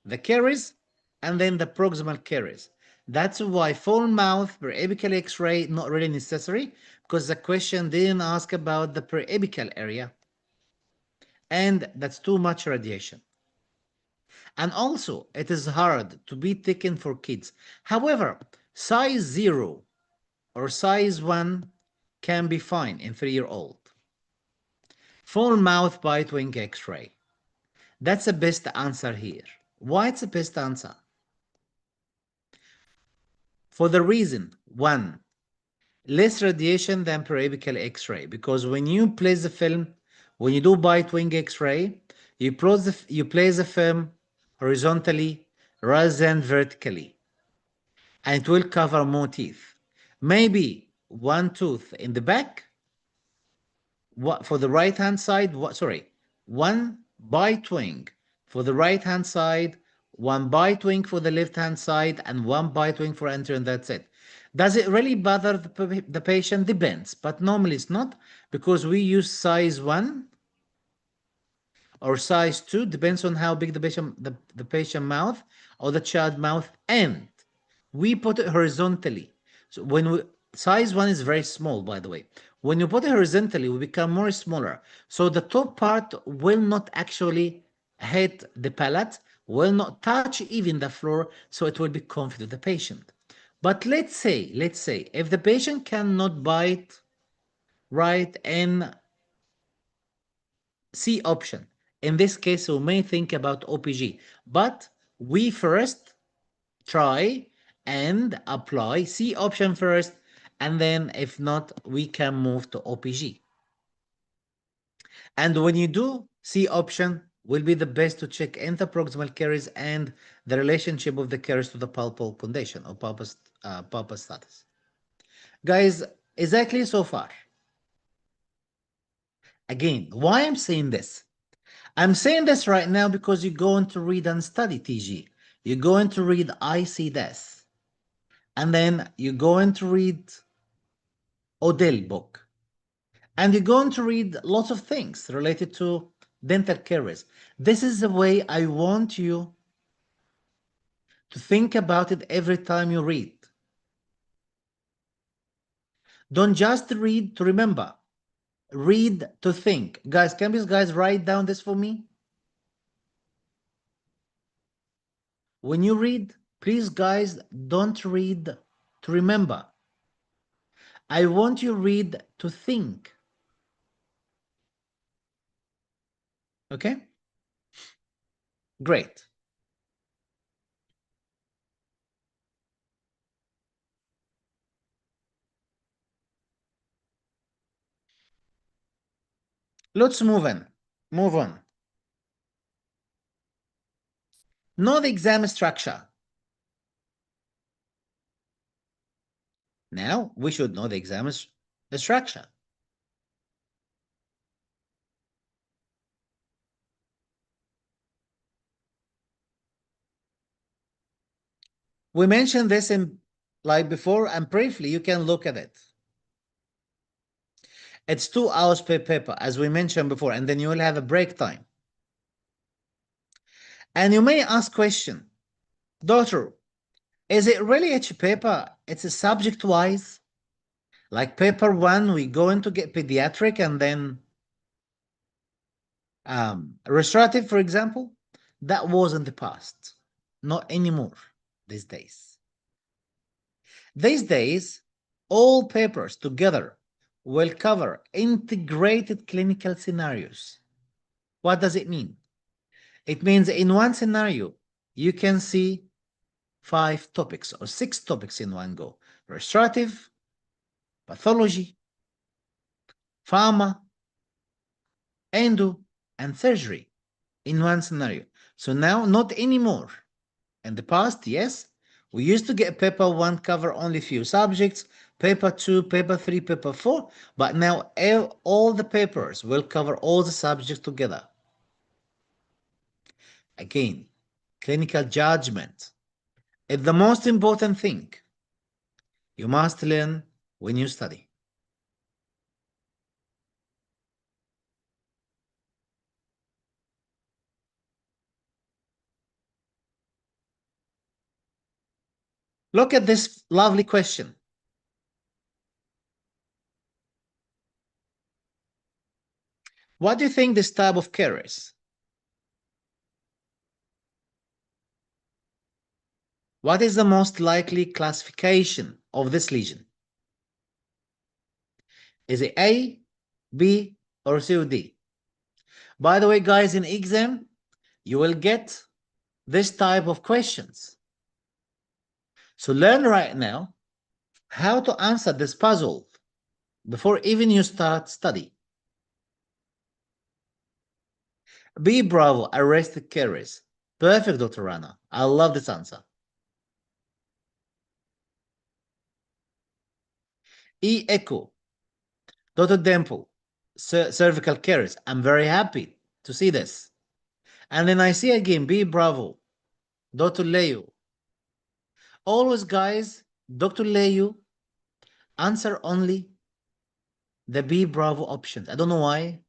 Speaker 1: the caries and then the proximal caries. That's why full mouth periapical X-ray not really necessary, because the question didn't ask about the periapical area, and that's too much radiation. And also, it is hard to be taken for kids. However, size 0 or size 1 can be fine in 3-year-old. Full mouth bite wing X-ray. That's the best answer here. Why it's the best answer? For the reason, 1, less radiation than periapical X-ray, because when you place the film, when you do bite wing X-ray, you place the film horizontally rather than vertically, and it will cover more teeth. Maybe one tooth in the back, for the right hand side, one bite wing for the right hand side, one bite wing for the left hand side, and one bite wing for anterior, and that's it. Does it really bother the patient? Depends, but normally it's not, because we use size 1 or size 2, depends on how big the patient mouth or the child mouth, and we put it horizontally. So size 1 is very small, by the way. When you put it horizontally, we become more smaller. So the top part will not actually hit the palate, will not touch even the floor, so it will be comfy to the patient. But let's say, if the patient cannot bite right in C option, in this case, we may think about OPG, but we first try and apply C option first, and then if not, we can move to OPG. And when you do C option, will be the best to check interproximal caries and the relationship of the caries to the pulpal condition or pulpal status. Guys, is that clear so far? Again, why I'm saying this? I'm saying this right now because you're going to read and study TG. You're going to read ICDS. And then you're going to read Odell book. And you're going to read lots of things related to dental caries. This is the way I want you to think about it every time you read. Don't just read to remember. Read to think. Guys, can these guys write down this for me? When you read, please guys, don't read to remember. I want you to read to think. Okay? Great. Let's move on. Know the exam structure. Now, we should know the exam structure. We mentioned this in like before, and briefly, you can look at it. It's 2 hours per paper, as we mentioned before, and then you will have a break time. And you may ask question, Doctor, is it really each paper? It's a subject-wise? Like paper 1, we going to get pediatric and then restorative, for example? That was in the past. Not anymore these days. These days, all papers together will cover integrated clinical scenarios. What does it mean? It means in one scenario, you can see 5 topics or 6 topics in one go. Restorative, pathology, pharma, endo, and surgery in one scenario. So now, not anymore. In the past, yes, we used to get paper 1 cover only few subjects, paper 2, paper 3, paper 4, but now all the papers will cover all the subjects together. Again, clinical judgment is the most important thing you must learn when you study. Look at this lovely question. What do you think this type of care is? What is the most likely classification of this lesion? Is it A, B, or C or D? By the way, guys, in exam, you will get this type of questions. So learn right now how to answer this puzzle before even you start study. B, bravo, arrested caries. Perfect, Dr. Rana. I love this answer. E, echo. Dr. Demple, cervical caries. I'm very happy to see this. And then I see again, B, bravo. Dr. Leo. Always, guys, Dr. Leo answer only the B, bravo options. I don't know why,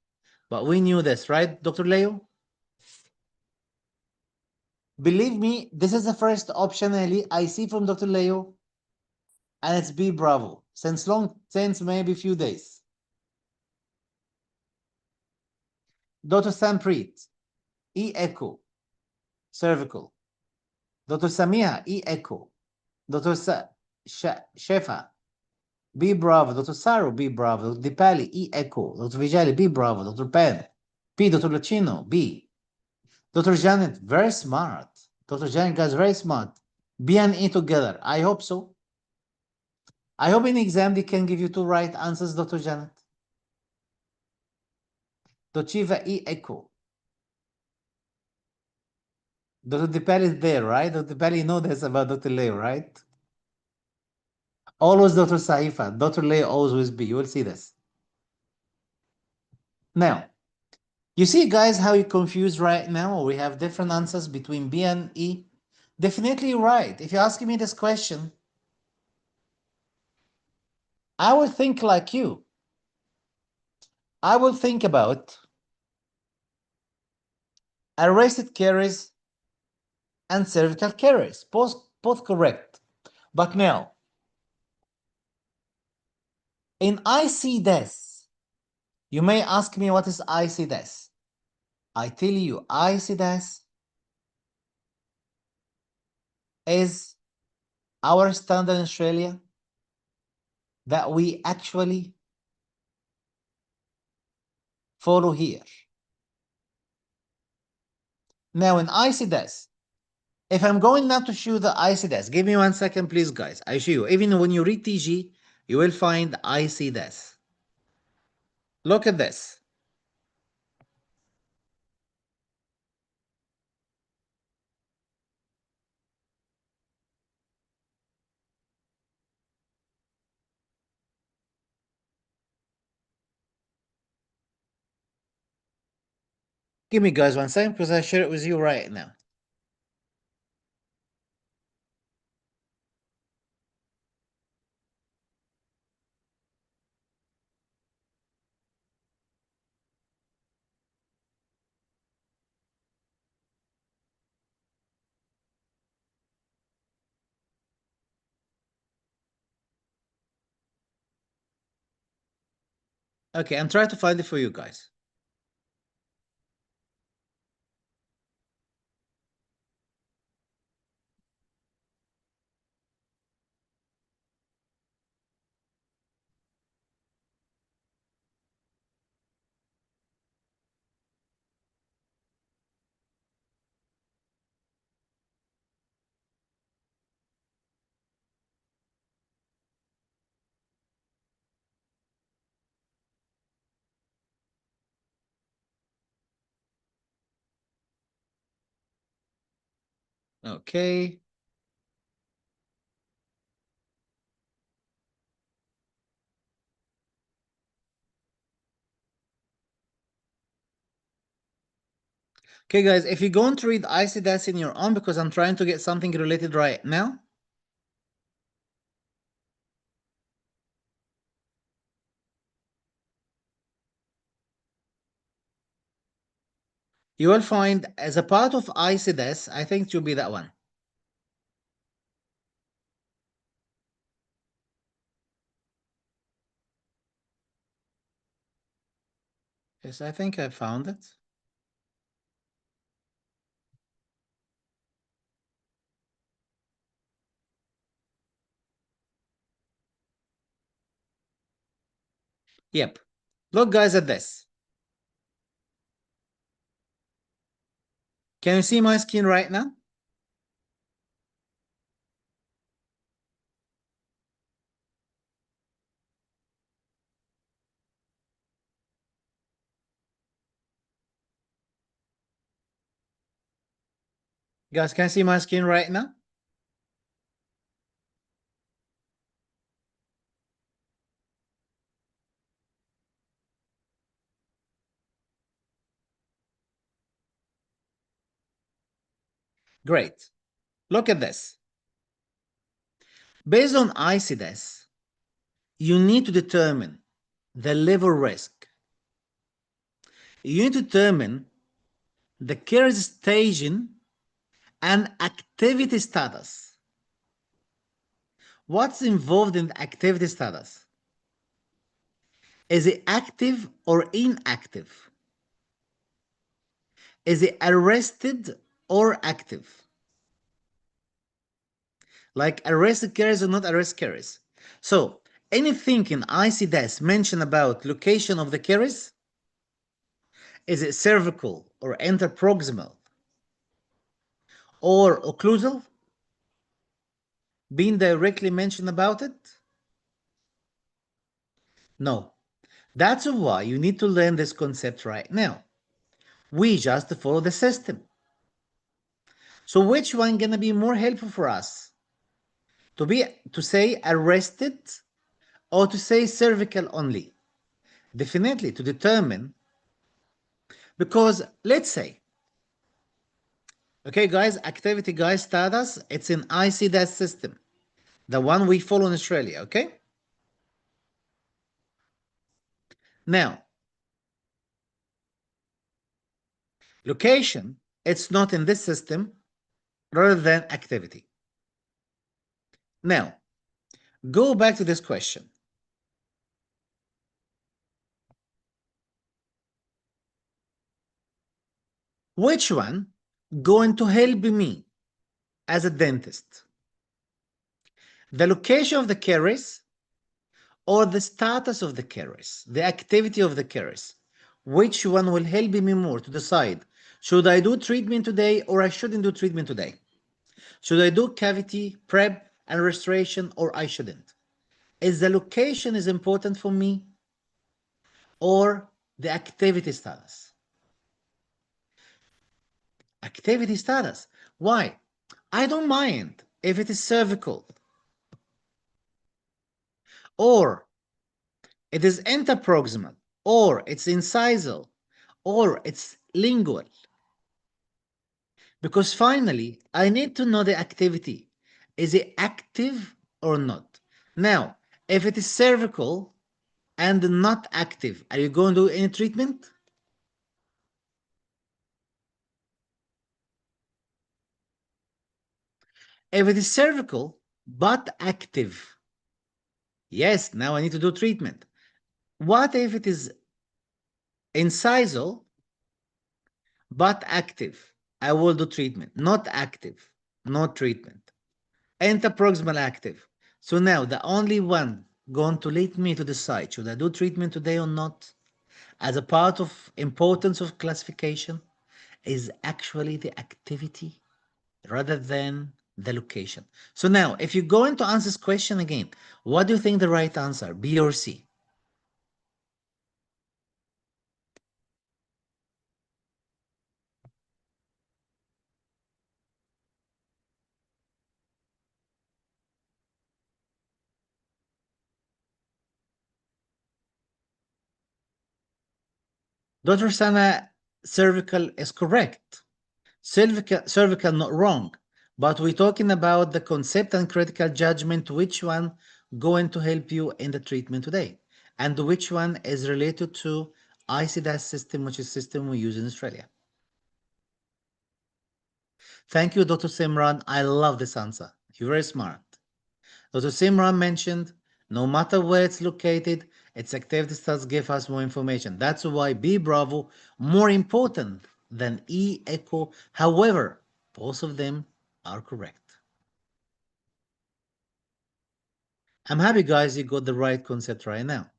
Speaker 1: but we knew this, right, Dr. Leo? Believe me, this is the first option I see from Dr. Leo, and it's B, bravo, since maybe few days. Dr. Sampreet, E, echo, cervical. Dr. Samia, E, echo. Dr. Shefa, B, bravo. Dr. Saru, B, bravo. Dr. Dipali, E, echo. Dr. Vijali, B, bravo. Dr. Pen, P. Dr. Lucino, B. Dr. Janet, very smart. Dr. Janet, guys, very smart. B and E together. I hope so. I hope in exam they can give you two right answers, Dr. Janet. Dochiva E, echo. Dr. Dipali is there, right? Dr. Dipali know this about Dr. Leo, right? Always Dr. Saifa. Dr. Leo always be. You will see this. Now, you see, guys, how you confused right now? We have different answers between B and E. Definitely right. If you're asking me this question, I will think like you. I will think about arrested caries and cervical caries. Both correct. But now, in ICDES, you may ask me what is ICDES. I tell you, ICDES is our standard in Australia that we actually follow here. Now in ICDES, if I'm going now to show the ICDES, give me 1 second, please, guys. I show you. Even when you read TG, you will find ICDES. Look at this. Give me, guys, 1 second because I share it with you right now. Okay, I'm trying to find it for you guys. Okay. Okay, guys, if you're going to read ICDAS in your own, because I'm trying to get something related right now. You will find as a part of ICDAS, I think it should be that one. Yes, I think I found it. Yep. Look, guys, at this. Can you see my screen right now? Guys, can you see my screen right now? Great. Look at this. Based on ICDAS, you need to determine the level risk. You need to determine the care staging and activity status. What's involved in the activity status? Is it active or inactive? Is it arrested or active? Like arrested carriers or not arrested carriers. So anything in ICDAS mention about location of the caries? Is it cervical or interproximal or occlusal? Being directly mentioned about it? No. That's why you need to learn this concept right now. We just follow the system. So which one gonna be more helpful for us? To say arrested or to say cervical only? Definitely to determine, because let's say, okay guys, activity guys status, it's in ICDAS system, the one we follow in Australia, okay? Now, location, it's not in this system rather than activity. Now, go back to this question. Which one going to help me as a dentist? The location of the caries or the status of the caries, the activity of the caries? Which one will help me more to decide, should I do treatment today or I shouldn't do treatment today? Should I do cavity prep and restoration or I shouldn't? Is the location is important for me or the activity status? Activity status. Why? I don't mind if it is cervical or it is interproximal or it's incisal or it's lingual. Because finally, I need to know the activity. Is it active or not? Now, if it is cervical and not active, are you going to do any treatment? If it is cervical but active, yes, now I need to do treatment. What if it is incisal but active? I will do treatment. Not active, no treatment. Interproximal active. So now the only one going to lead me to decide, should I do treatment today or not, as a part of importance of classification, is actually the activity rather than the location. So now, if you're going to answer this question again, what do you think the right answer, B or C? Dr. Sana cervical is correct. Cervical not wrong. But we're talking about the concept and critical judgment, which one going to help you in the treatment today, and which one is related to ICDAS system, which is system we use in Australia. Thank you, Dr. Simran. I love this answer. You're very smart. Dr. Simran mentioned, no matter where it's located, its activity stats give us more information. That's why B Bravo more important than E Echo. However, both of them are correct. I'm happy, guys, you got the right concept right now.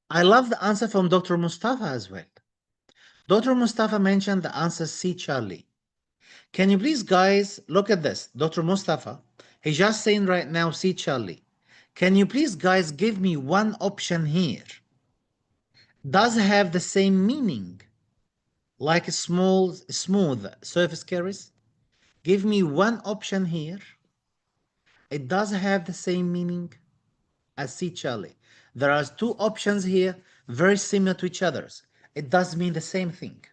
Speaker 1: I love the answer from Dr. Mustafa as well. Dr. Mustafa mentioned the answer C, Charlie. Can you please, guys, look at this? Dr. Mustafa, he's just saying right now, C, Charlie. Can you please, guys, give me one option here? Does have the same meaning like a small, smooth surface caries? Give me one option here. It does have the same meaning as C, Charlie. There are two options here, very similar to each other's. It does mean the same thing.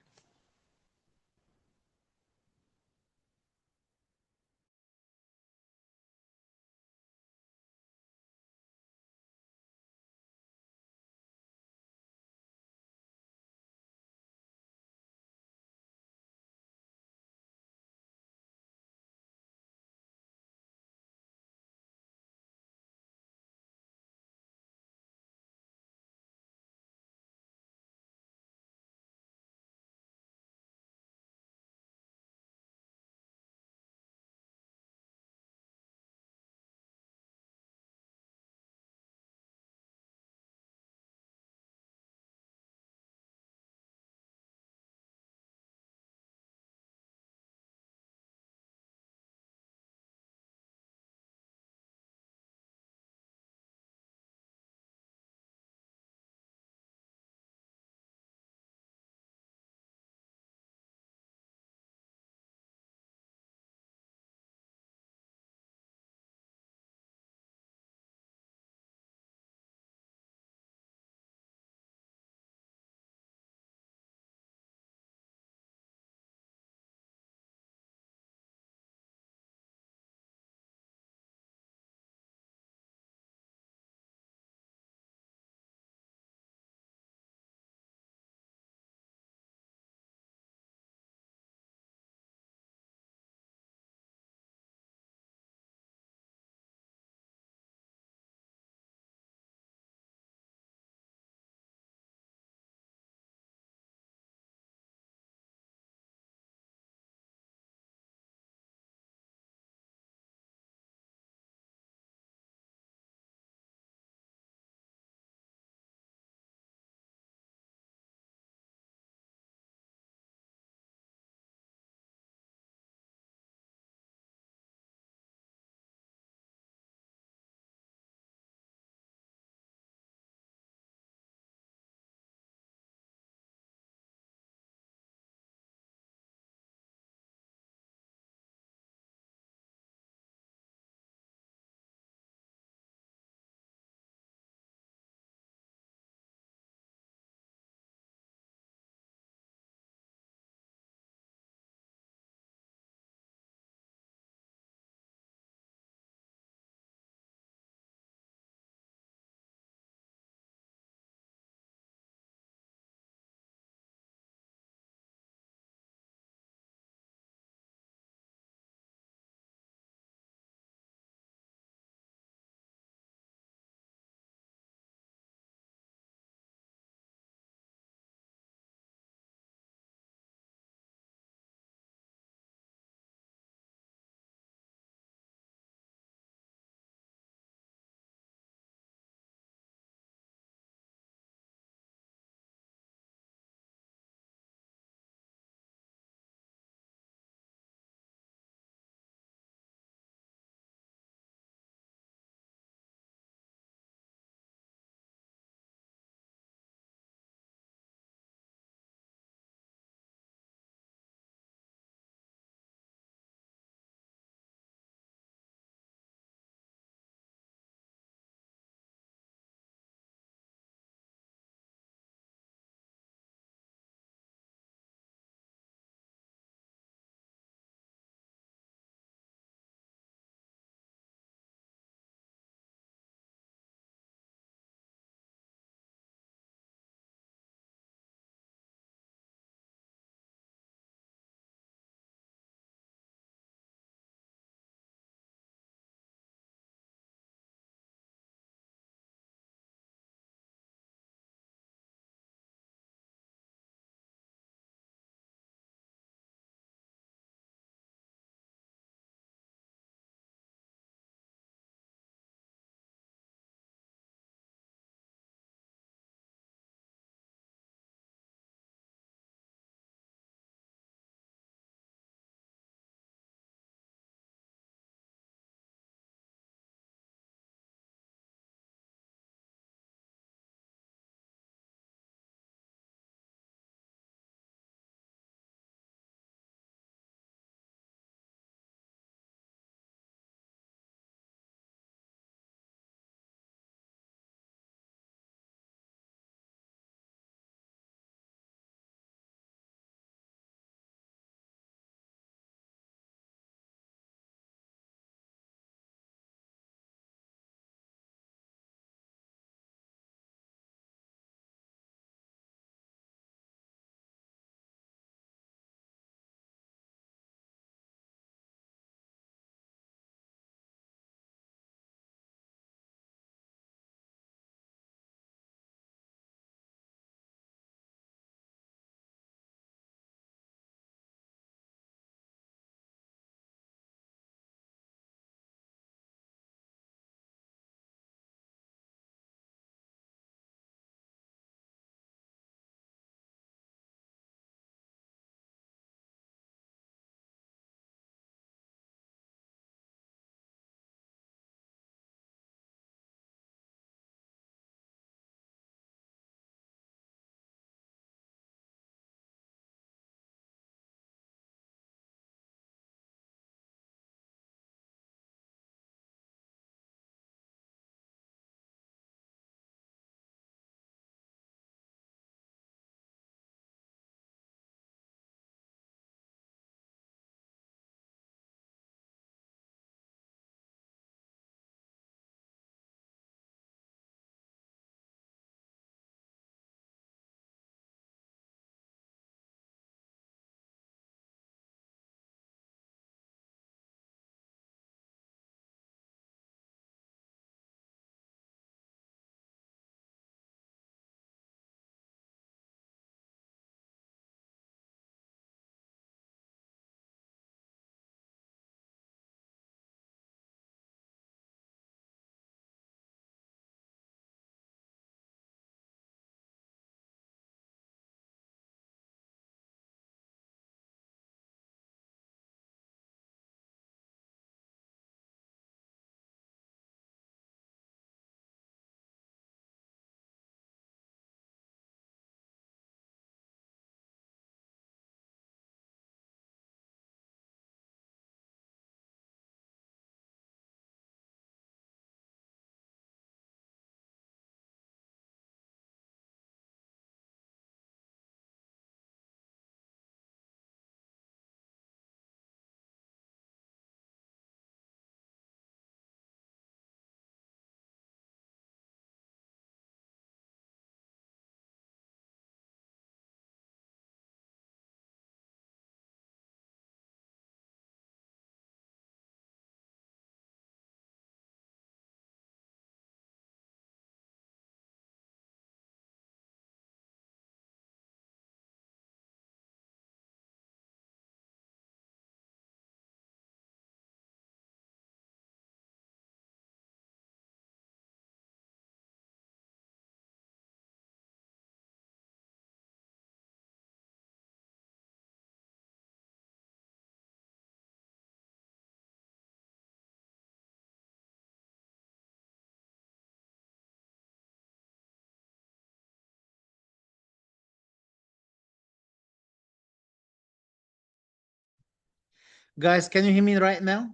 Speaker 1: Guys, can you hear me right now?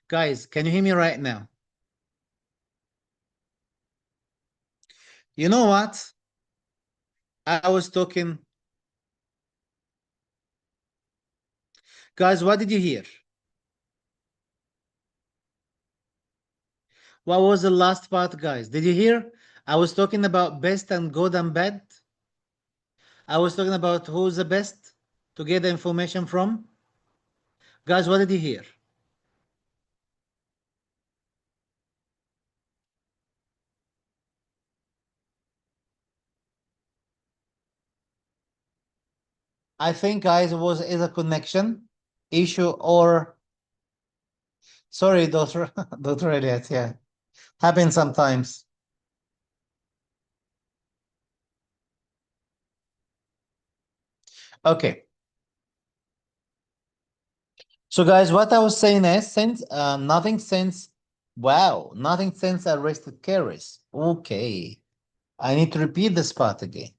Speaker 1: Guys, can you hear me right now? You know what? I was talking. Guys, what did you hear? What was the last part, guys? Did you hear? I was talking about best and good and bad. I was talking about who's the best to get the information from. Guys, what did you hear? I think, guys, it was either connection issue or sorry, Dr. Dr. Elliot, yeah. Happens sometimes. Okay. So guys, what I was saying is since nothing since arrested carries. Okay. I need to repeat this part again.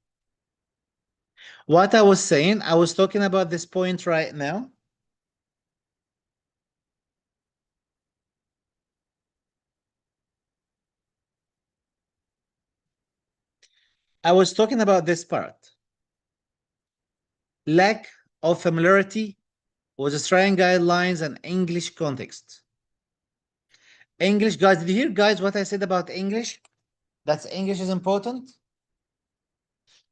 Speaker 1: What I was saying, I was talking about this point right now. I was talking about this part. Lack of familiarity with Australian guidelines and English context. English, guys, did you hear, guys, what I said about English? That's English is important.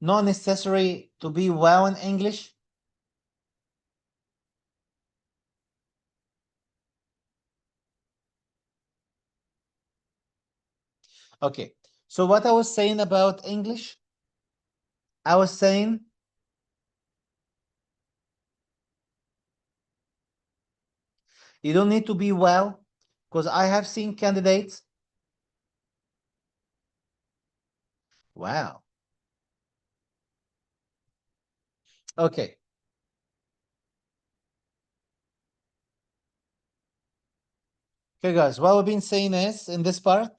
Speaker 1: Not necessary to be well in English. Okay. So what I was saying about English, I was saying you don't need to be well because I have seen candidates. Wow. Okay. Okay, guys, what we've been saying is in this part,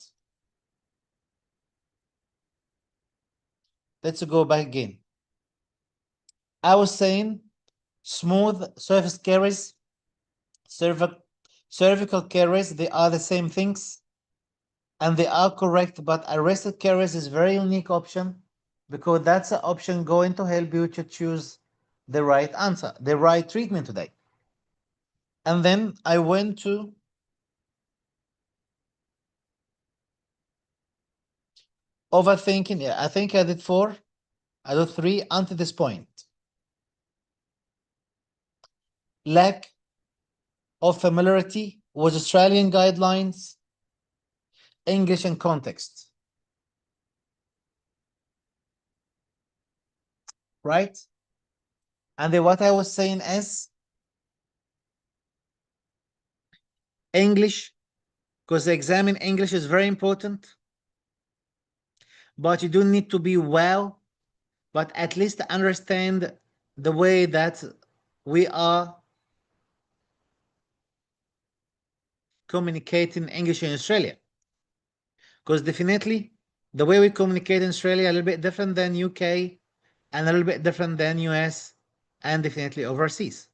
Speaker 1: let's go back again. I was saying smooth surface caries, cervical caries, they are the same things and they are correct, but arrested caries is very unique option because that's an option going to help you to choose the right answer, the right treatment today. And then I went to overthinking. Yeah, I think I did 4. I did 3 until this point. Lack of familiarity with Australian guidelines, English and context. Right? And then what I was saying is English, because the exam in English is very important, but you don't need to be well, but at least understand the way that we are communicating English in Australia. Because definitely the way we communicate in Australia a little bit different than UK and a little bit different than US and definitely overseas.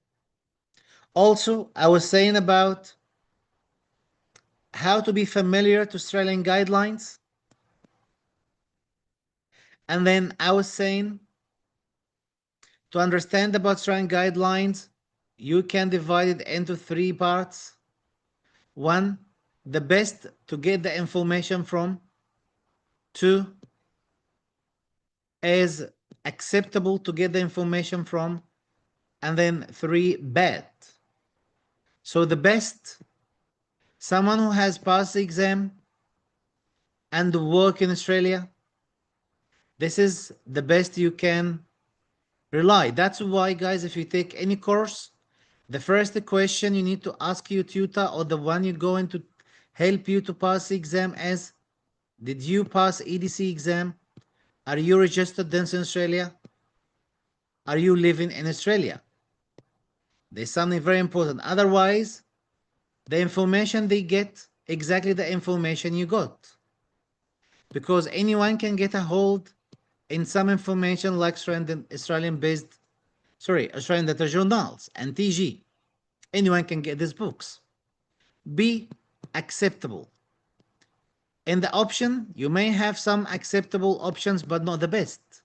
Speaker 1: Also, I was saying about how to be familiar to Australian guidelines. And then I was saying to understand about Australian guidelines, you can divide it into 3 parts. 1, the best to get the information from. 2, is acceptable to get the information from. And then 3, bad. So the best, someone who has passed the exam and work in Australia, this is the best you can rely. That's why, guys, if you take any course, the first question you need to ask your tutor or the one you're going to help you to pass the exam is, did you pass ADC exam? Are you registered dentist in Australia? Are you living in Australia? There's something very important. Otherwise, the information they get, exactly the information you got. Because anyone can get a hold in some information like Australian-based sorry, Australian Dental Journals and TG. Anyone can get these books. Be acceptable. In the option, you may have some acceptable options, but not the best.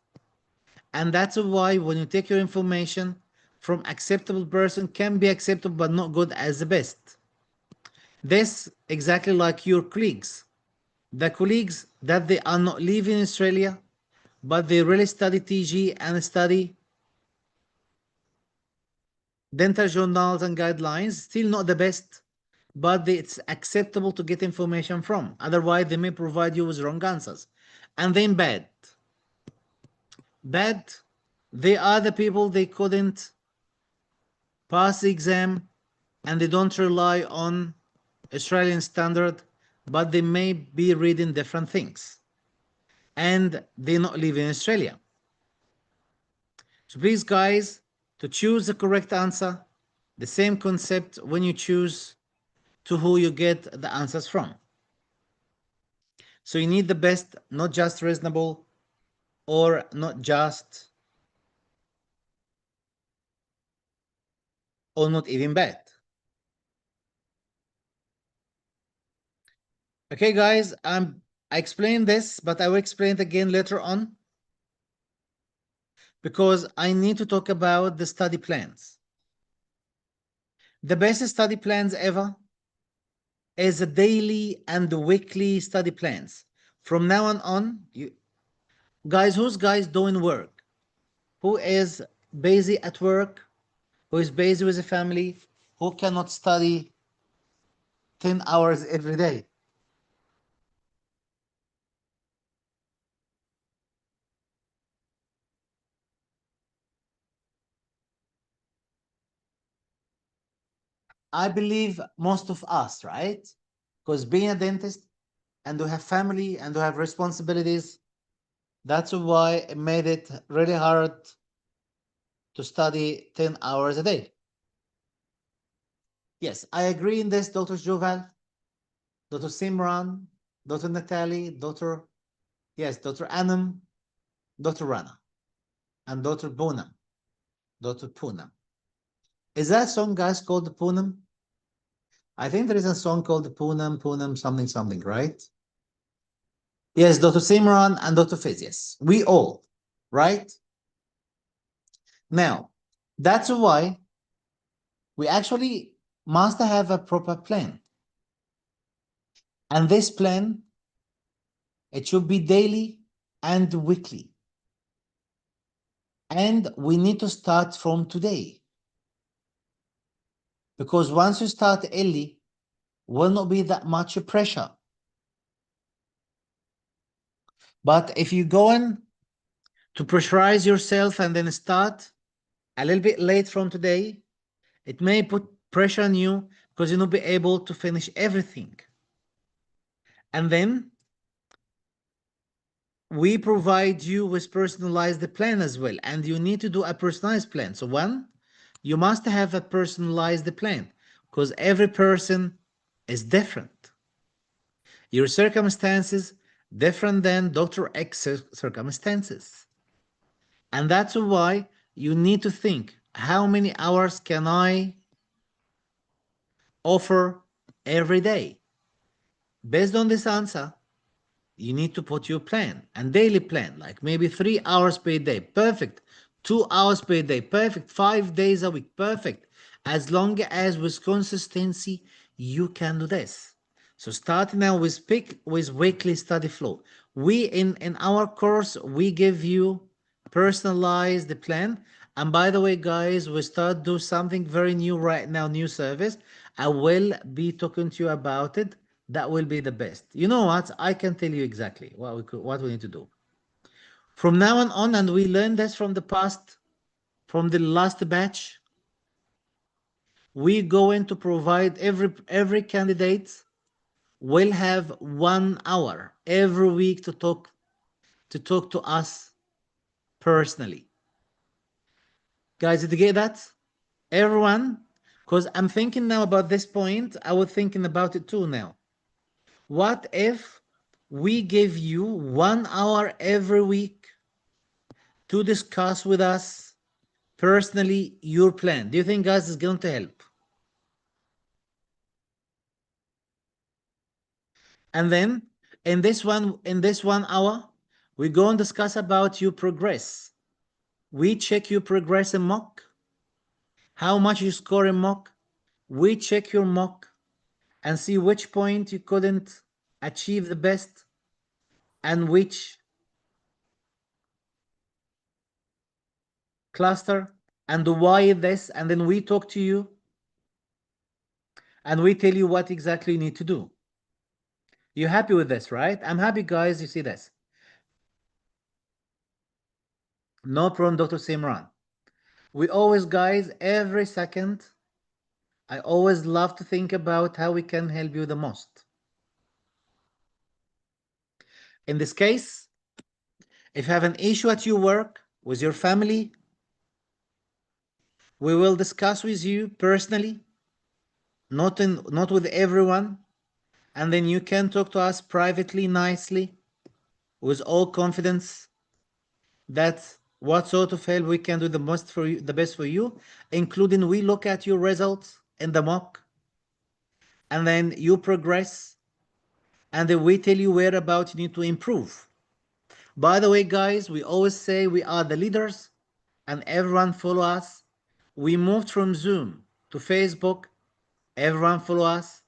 Speaker 1: And that's why when you take your information from acceptable person can be acceptable, but not good as the best. This exactly like your colleagues. The colleagues that they are not living in Australia, but they really study TG and study dental journals and guidelines, still not the best, but it's acceptable to get information from. Otherwise, they may provide you with wrong answers. And then bad. Bad, they are the people they couldn't pass the exam and they don't rely on Australian standard, but they may be reading different things. And they not live in Australia. So please, guys, to choose the correct answer, the same concept when you choose to who you get the answers from. So you need the best, not just reasonable or not just or not even bad. Okay, guys, I explained this, but I will explain it again later on because I need to talk about the study plans. The best study plans ever is the daily and the weekly study plans. From now on, you guys, who's guys doing work? Who is busy at work? Who is busy with a family? Who cannot study 10 hours every day? I believe most of us, right? Because being a dentist and to have family and to have responsibilities, that's why it made it really hard to study 10 hours a day. Yes, I agree in this, Dr. Joval, Dr. Simran, Dr. Natalie, Dr. Anam, Dr. Rana, and Dr. Poonam, Dr. Poonam. Is that song, guys, called Poonam? I think there is a song called Poonam, Poonam, something, something, right? Yes, Dr. Simran and Dr. Fizz, yes. We all, right? Now, that's why we actually must have a proper plan. And this plan, it should be daily and weekly. And we need to start from today. Because once you start early, will not be that much pressure. But if you go in to pressurize yourself and then start a little bit late from today, it may put pressure on you because you'll not be able to finish everything. And then we provide you with personalized plan as well. And you need to do a personalized plan. So one, you must have a personalized plan because every person is different. Your circumstances different than Dr. X circumstances. And that's why you need to think, how many hours can I offer every day? Based on this answer, you need to put your plan and daily plan, like maybe 3 hours per day, perfect. 2 hours per day, perfect. 5 days a week, perfect. As long as with consistency, you can do this. So start now with weekly study flow. We in our course, we give you personalized the plan. And by the way, guys, we start do something very new right now, new service. I will be talking to you about it. That will be the best. You know what? I can tell you exactly what we need to do. From now on, and we learned this from the past, from the last batch, we going to provide every candidate will have 1 hour every week to talk to us personally. Guys, did you get that? Everyone, because I'm thinking now about this point, I was thinking about it too now. What if we give you 1 hour every week to discuss with us personally your plan. Do you think, guys, is going to help? And then in this 1 hour, we're going to discuss about your progress. We check your progress in mock, how much you score in mock. We check your mock and see which point you couldn't achieve the best and which cluster and why this, and then we talk to you and we tell you what exactly you need to do. You happy with this, right? I'm happy, guys. You see this. No problem, Dr. Simran. We always, guys, every second, I always love to think about how we can help you the most. In this case, if you have an issue at your work, with your family, we will discuss with you personally, not with everyone, and then you can talk to us privately, nicely, with all confidence. That's what sort of help we can do the most for you, the best for you, including we look at your results in the mock, and then you progress, and then we tell you whereabouts you need to improve. By the way, guys, we always say we are the leaders and everyone follow us. We moved from Zoom to Facebook, everyone follow us.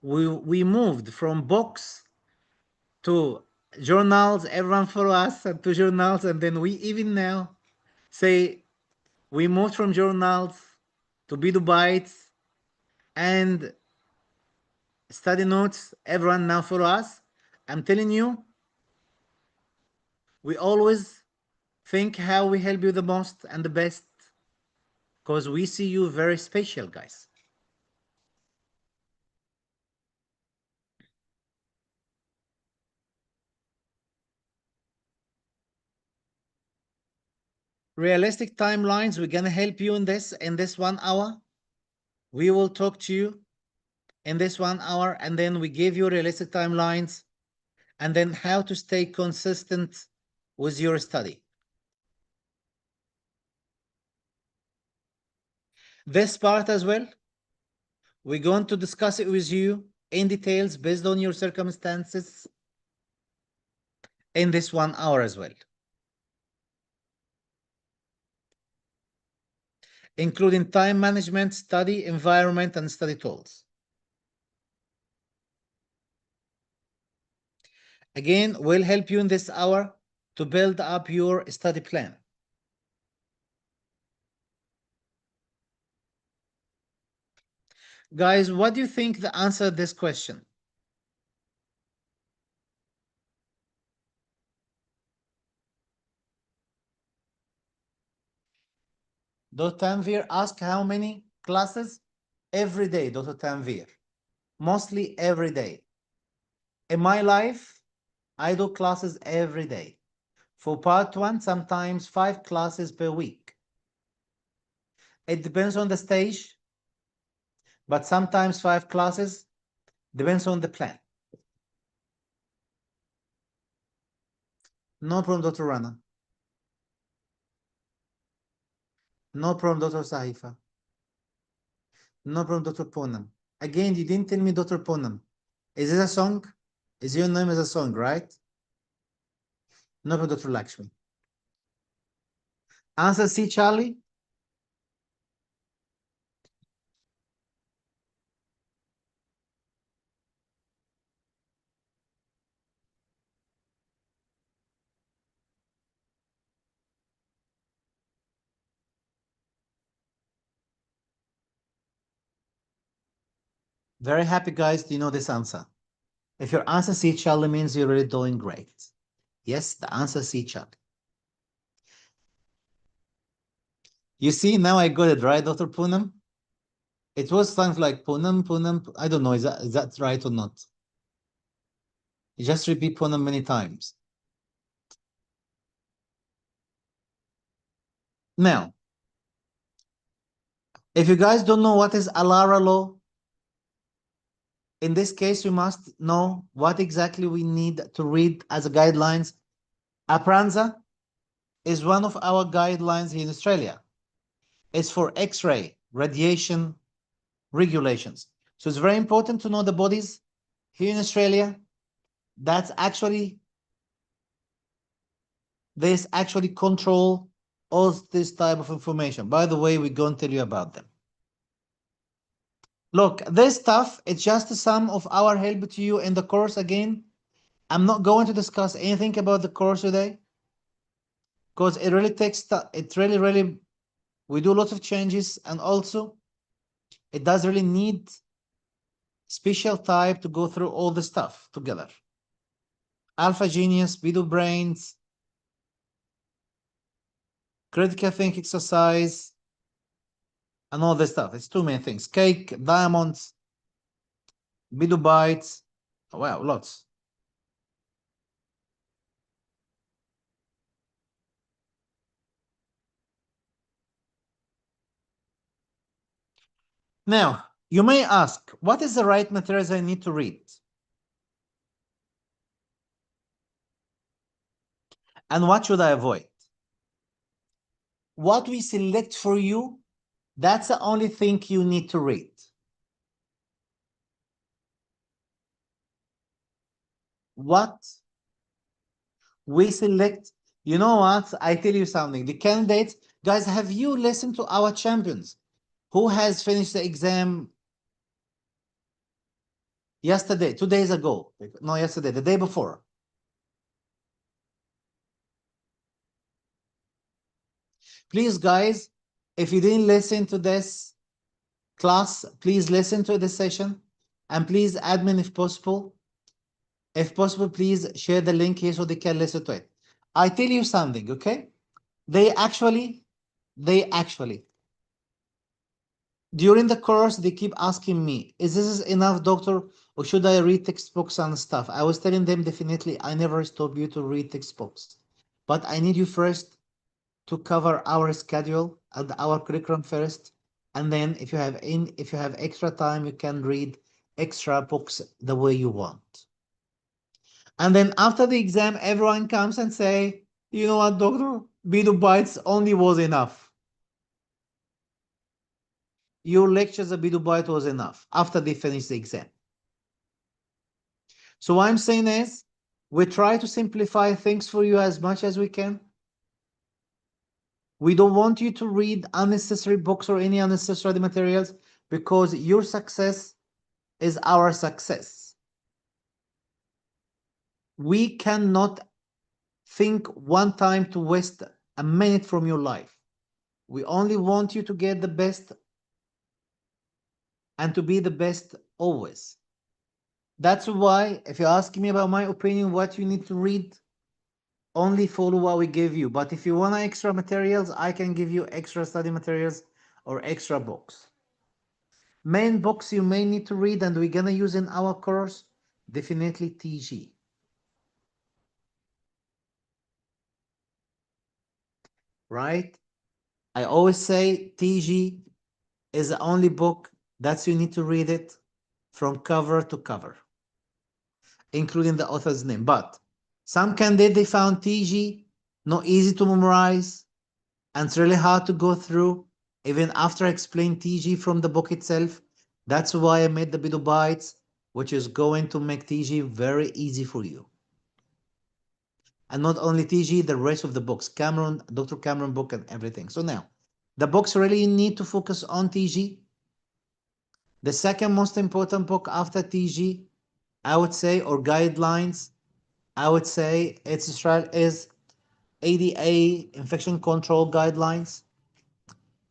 Speaker 1: We moved from books to journals, everyone follow us, and to journals, and then we even now say we moved from journals to Bidu Bytes and study notes, everyone now follow us. I'm telling you, we always think how we help you the most and the best, because we see you very special, guys. Realistic timelines, we're gonna help you in this 1 hour. We will talk to you in this 1 hour, and then we give you realistic timelines and then how to stay consistent with your study. This part as well, we're going to discuss it with you in details based on your circumstances in this 1 hour as well, including time management, study environment, and study tools. Again, we'll help you in this hour to build up your study plan. Guys, what do you think the answer to this question? Dr. Tanvir asked how many classes? Every day, Dr. Tanvir. Mostly every day. In my life, I do classes every day. For part 1, sometimes 5 classes per week. It depends on the stage, but sometimes 5 classes, depends on the plan. No problem, Dr. Rana. No problem, Dr. Sahifa. No problem, Dr. Poonam. Again, you didn't tell me, Dr. Poonam. Is this a song? Is your name as a song, right? No problem, Dr. Lakshmi. Answer C, Charlie. Very happy, guys, do you know this answer? If your answer C, Charlie, means you're really doing great. Yes, the answer C, Charlie. You see, now I got it right, Dr. Poonam? It was something like Poonam, Poonam. I don't know, is that right or not? You just repeat Poonam many times. Now, if you guys don't know what is Alara law, in this case, you must know what exactly we need to read as a guidelines. APRANZA is one of our guidelines here in Australia. is for X-ray radiation regulations. So it's very important to know the bodies here in Australia. That's actually, this actually control all this type of information. By the way, we're going to tell you about them. Look, this stuff, it's just some of our help to you in the course. Again, I'm not going to discuss anything about the course today because it really takes, it really, we do lots of changes, and also it does really need special type to go through all the stuff together. Alpha Genius, Bidu Brains, critical think exercise, and all this stuff. It's too many things. Cake, diamonds, Bidu Bytes. Wow, lots. Now, you may ask, what is the right materials I need to read? And what should I avoid? What we select for you, that's the only thing you need to read. What we select, you know what? I tell you something. The candidates, guys, have you listened to our champions? Who has finished the exam yesterday, 2 days ago? No, yesterday, the day before. Please, guys, if you didn't listen to this class, please listen to this session, and please, admin, if possible, please share the link here so they can listen to it. I tell you something, okay? They actually, during the course, they keep asking me, is this enough, doctor, or should I read textbooks and stuff? I was telling them, definitely, I never stop you to read textbooks, but I need you first to cover our schedule and our curriculum first, and then if you have extra time, you can read extra books the way you want. And then after the exam, everyone comes and say, you know what, doctor, Bidu Bytes only was enough. Your lectures at Bidu Byte was enough after they finish the exam. So what I'm saying is, we try to simplify things for you as much as we can. We don't want you to read unnecessary books or any unnecessary materials, because your success is our success. We cannot think one time to waste a minute from your life. We only want you to get the best and to be the best always. That's why, if you ask me about my opinion, what you need to read, only follow what we give you. But if you want extra materials, I can give you extra study materials or extra books. Main books you may need to read and we're gonna use in our course, definitely TG. Right? I always say TG is the only book that you need to read it from cover to cover, including the author's name. But some candidates, they found TG not easy to memorize, and it's really hard to go through, even after I explain TG from the book itself. That's why I made the Bidu Bytes, which is going to make TG very easy for you. And not only TG, the rest of the books, Dr. Cameron book and everything. So now, the books really need to focus on TG. The second most important book after TG, I would say, or guidelines, I would say is ADA, infection control guidelines.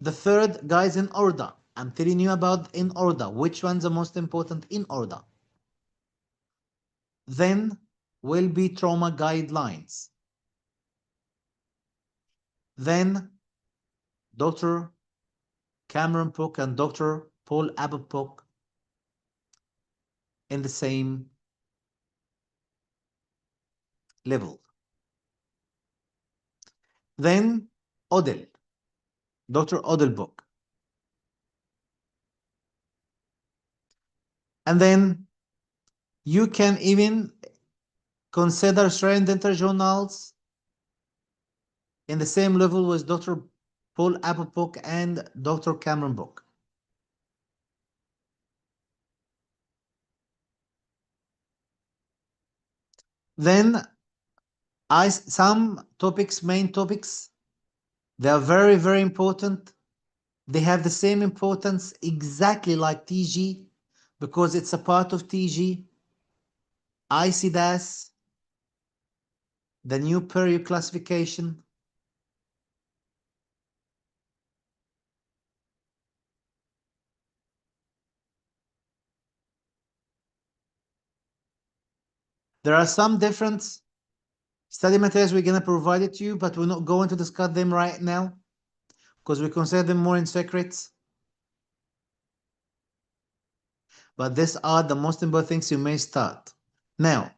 Speaker 1: The third, guys, in order. I'm telling you about in order. Which one's the most important in order? Then will be trauma guidelines. Then Dr. Cameron book and Dr. Paul Abbott book in the same level. Then Odell, Dr. Odell book. And then you can even consider Australian dental journals in the same level with Dr. Paul Apple book and Dr. Cameron book. Then some topics, main topics, they are very, very important. They have the same importance exactly like TG because it's a part of TG. ICDAS, the new period classification. There are some different study materials we're going to provide it to you, but we're not going to discuss them right now because we consider them more in secrets. But these are the most important things you may start. Now,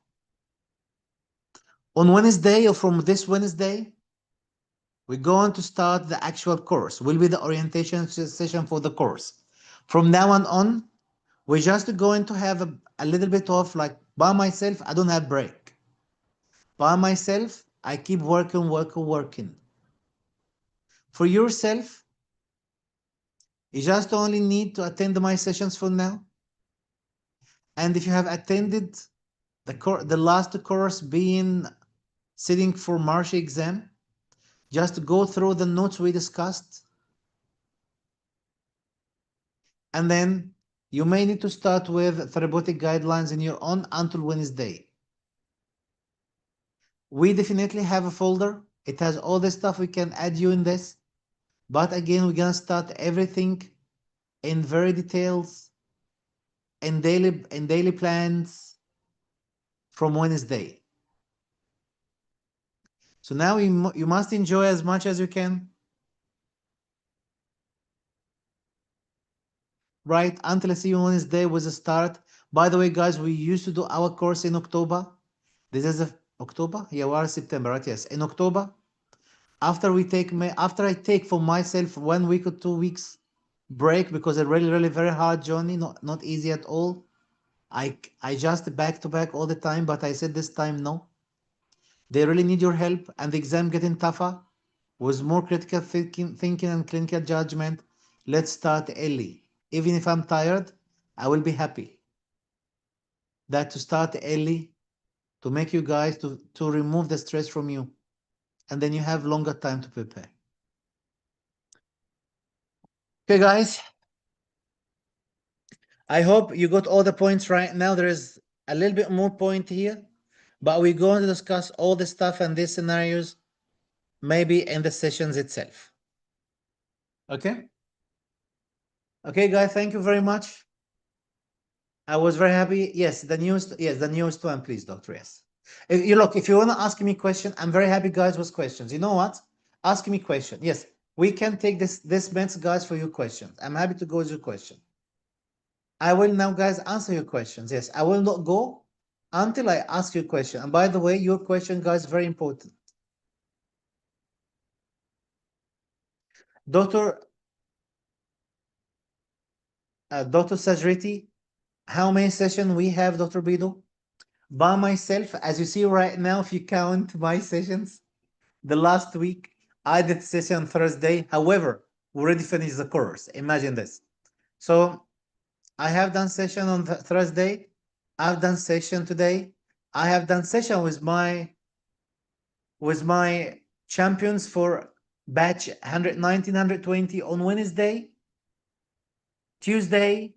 Speaker 1: on Wednesday or from this Wednesday, we're going to start the actual course. Will be the orientation session for the course. From now on, we're just going to have a little bit of like by myself, I don't have break. By myself, I keep working. For yourself, you just only need to attend my sessions for now. And if you have attended the last course being sitting for March exam, just go through the notes we discussed. And then you may need to start with therapeutic guidelines in your own until Wednesday. We definitely have a folder. It has all the stuff we can add you in this. But again, we're going to start everything in very details in daily plans from Wednesday. So now you must enjoy as much as you can. Right, until I see you on Wednesday with a start. By the way, guys, we used to do our course in October. This is October? Yeah, we are September, right? Yes, in October. After I take for myself 1 week or 2 weeks break because a really very hard journey, not easy at all. I just back to back all the time, but I said this time no. They really need your help, and the exam getting tougher with more critical thinking and clinical judgment. Let's start early. Even if I'm tired, I will be happy that to start early to make you guys to remove the stress from you, and then you have longer time to prepare. Okay, guys. I hope you got all the points right now. There is a little bit more point here, but we're going to discuss all the stuff and these scenarios maybe in the sessions itself. Okay? Okay, guys, thank you very much. I was very happy. Yes, the newest one, please, doctor. Yes. If you want to ask me question, I'm very happy, guys, with questions. You know what? Ask me question. Yes, we can take this minutes, guys, for your questions. I'm happy to go with your question. I will now, guys, answer your questions. Yes, I will not go until I ask your question. And by the way, your question, guys, very important. Dr. Dr. Sajriti, how many sessions we have, Dr. Bido? By myself, as you see right now, if you count my sessions, the last week, I did session on Thursday. However, we already finished the course. Imagine this. So I have done session on Thursday. I've done session today. I have done session with my champions for batch 119, 120 on Wednesday, Tuesday,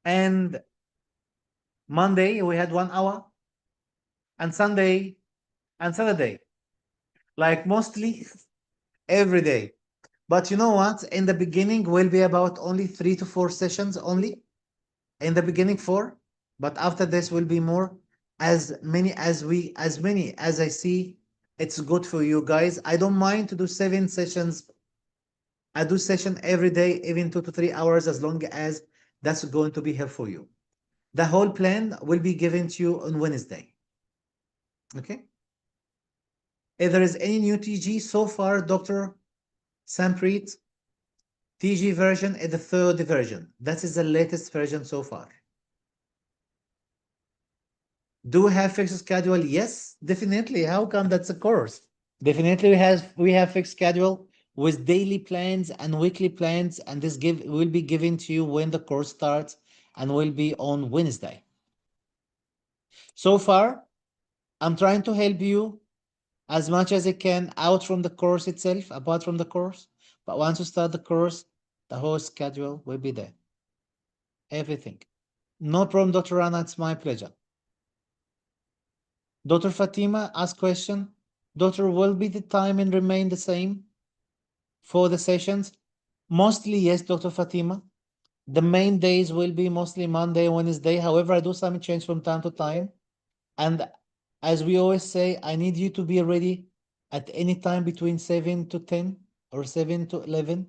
Speaker 1: and Monday. We had 1 hour, and Sunday and Saturday, like mostly every day. But you know what? In the beginning, will be about only 3 to 4 sessions only. In the beginning, 4, but after this will be more. As many as I see, it's good for you guys. I don't mind to do 7 sessions. I do session every day, even 2 to 3 hours, as long as that's going to be here for you. The whole plan will be given to you on Wednesday. Okay. If there is any new TG so far, Dr. Sampreet, TG version is the 3rd version. That is the latest version so far. Do we have fixed schedule? Yes, definitely. How come that's a course? Definitely we have fixed schedule with daily plans and weekly plans, and this give will be given to you when the course starts and will be on Wednesday. So far, I'm trying to help you as much as I can out from the course itself, apart from the course. But once you start the course, the whole schedule will be there. Everything. No problem, Dr. Rana. It's my pleasure. Dr. Fatima, ask question. Doctor, will be the time and remain the same for the sessions? Mostly, yes, Dr. Fatima. The main days will be mostly Monday, Wednesday. However, I do some change from time to time. And as we always say, I need you to be ready at any time between 7 to 10 or 7 to 11.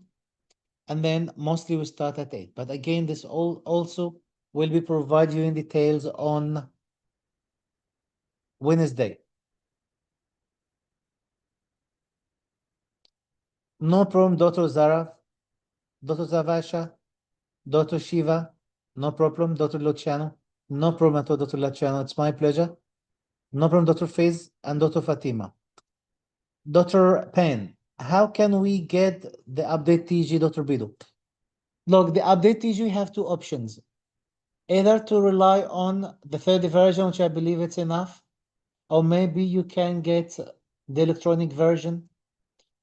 Speaker 1: And then mostly we start at 8. But again, this all also will be provide you in details on Wednesday. No problem, Dr. Zara, Dr. Zavasha, Dr. Shiva, no problem, Dr. Luciano, no problem at all, Dr. Luciano. It's my pleasure. No problem, Dr. Faiz and Dr. Fatima. Dr. Pen, how can we get the update TG, Dr. Bidu? Look, the update TG have two options. Either to rely on the third version, which I believe it's enough, or maybe you can get the electronic version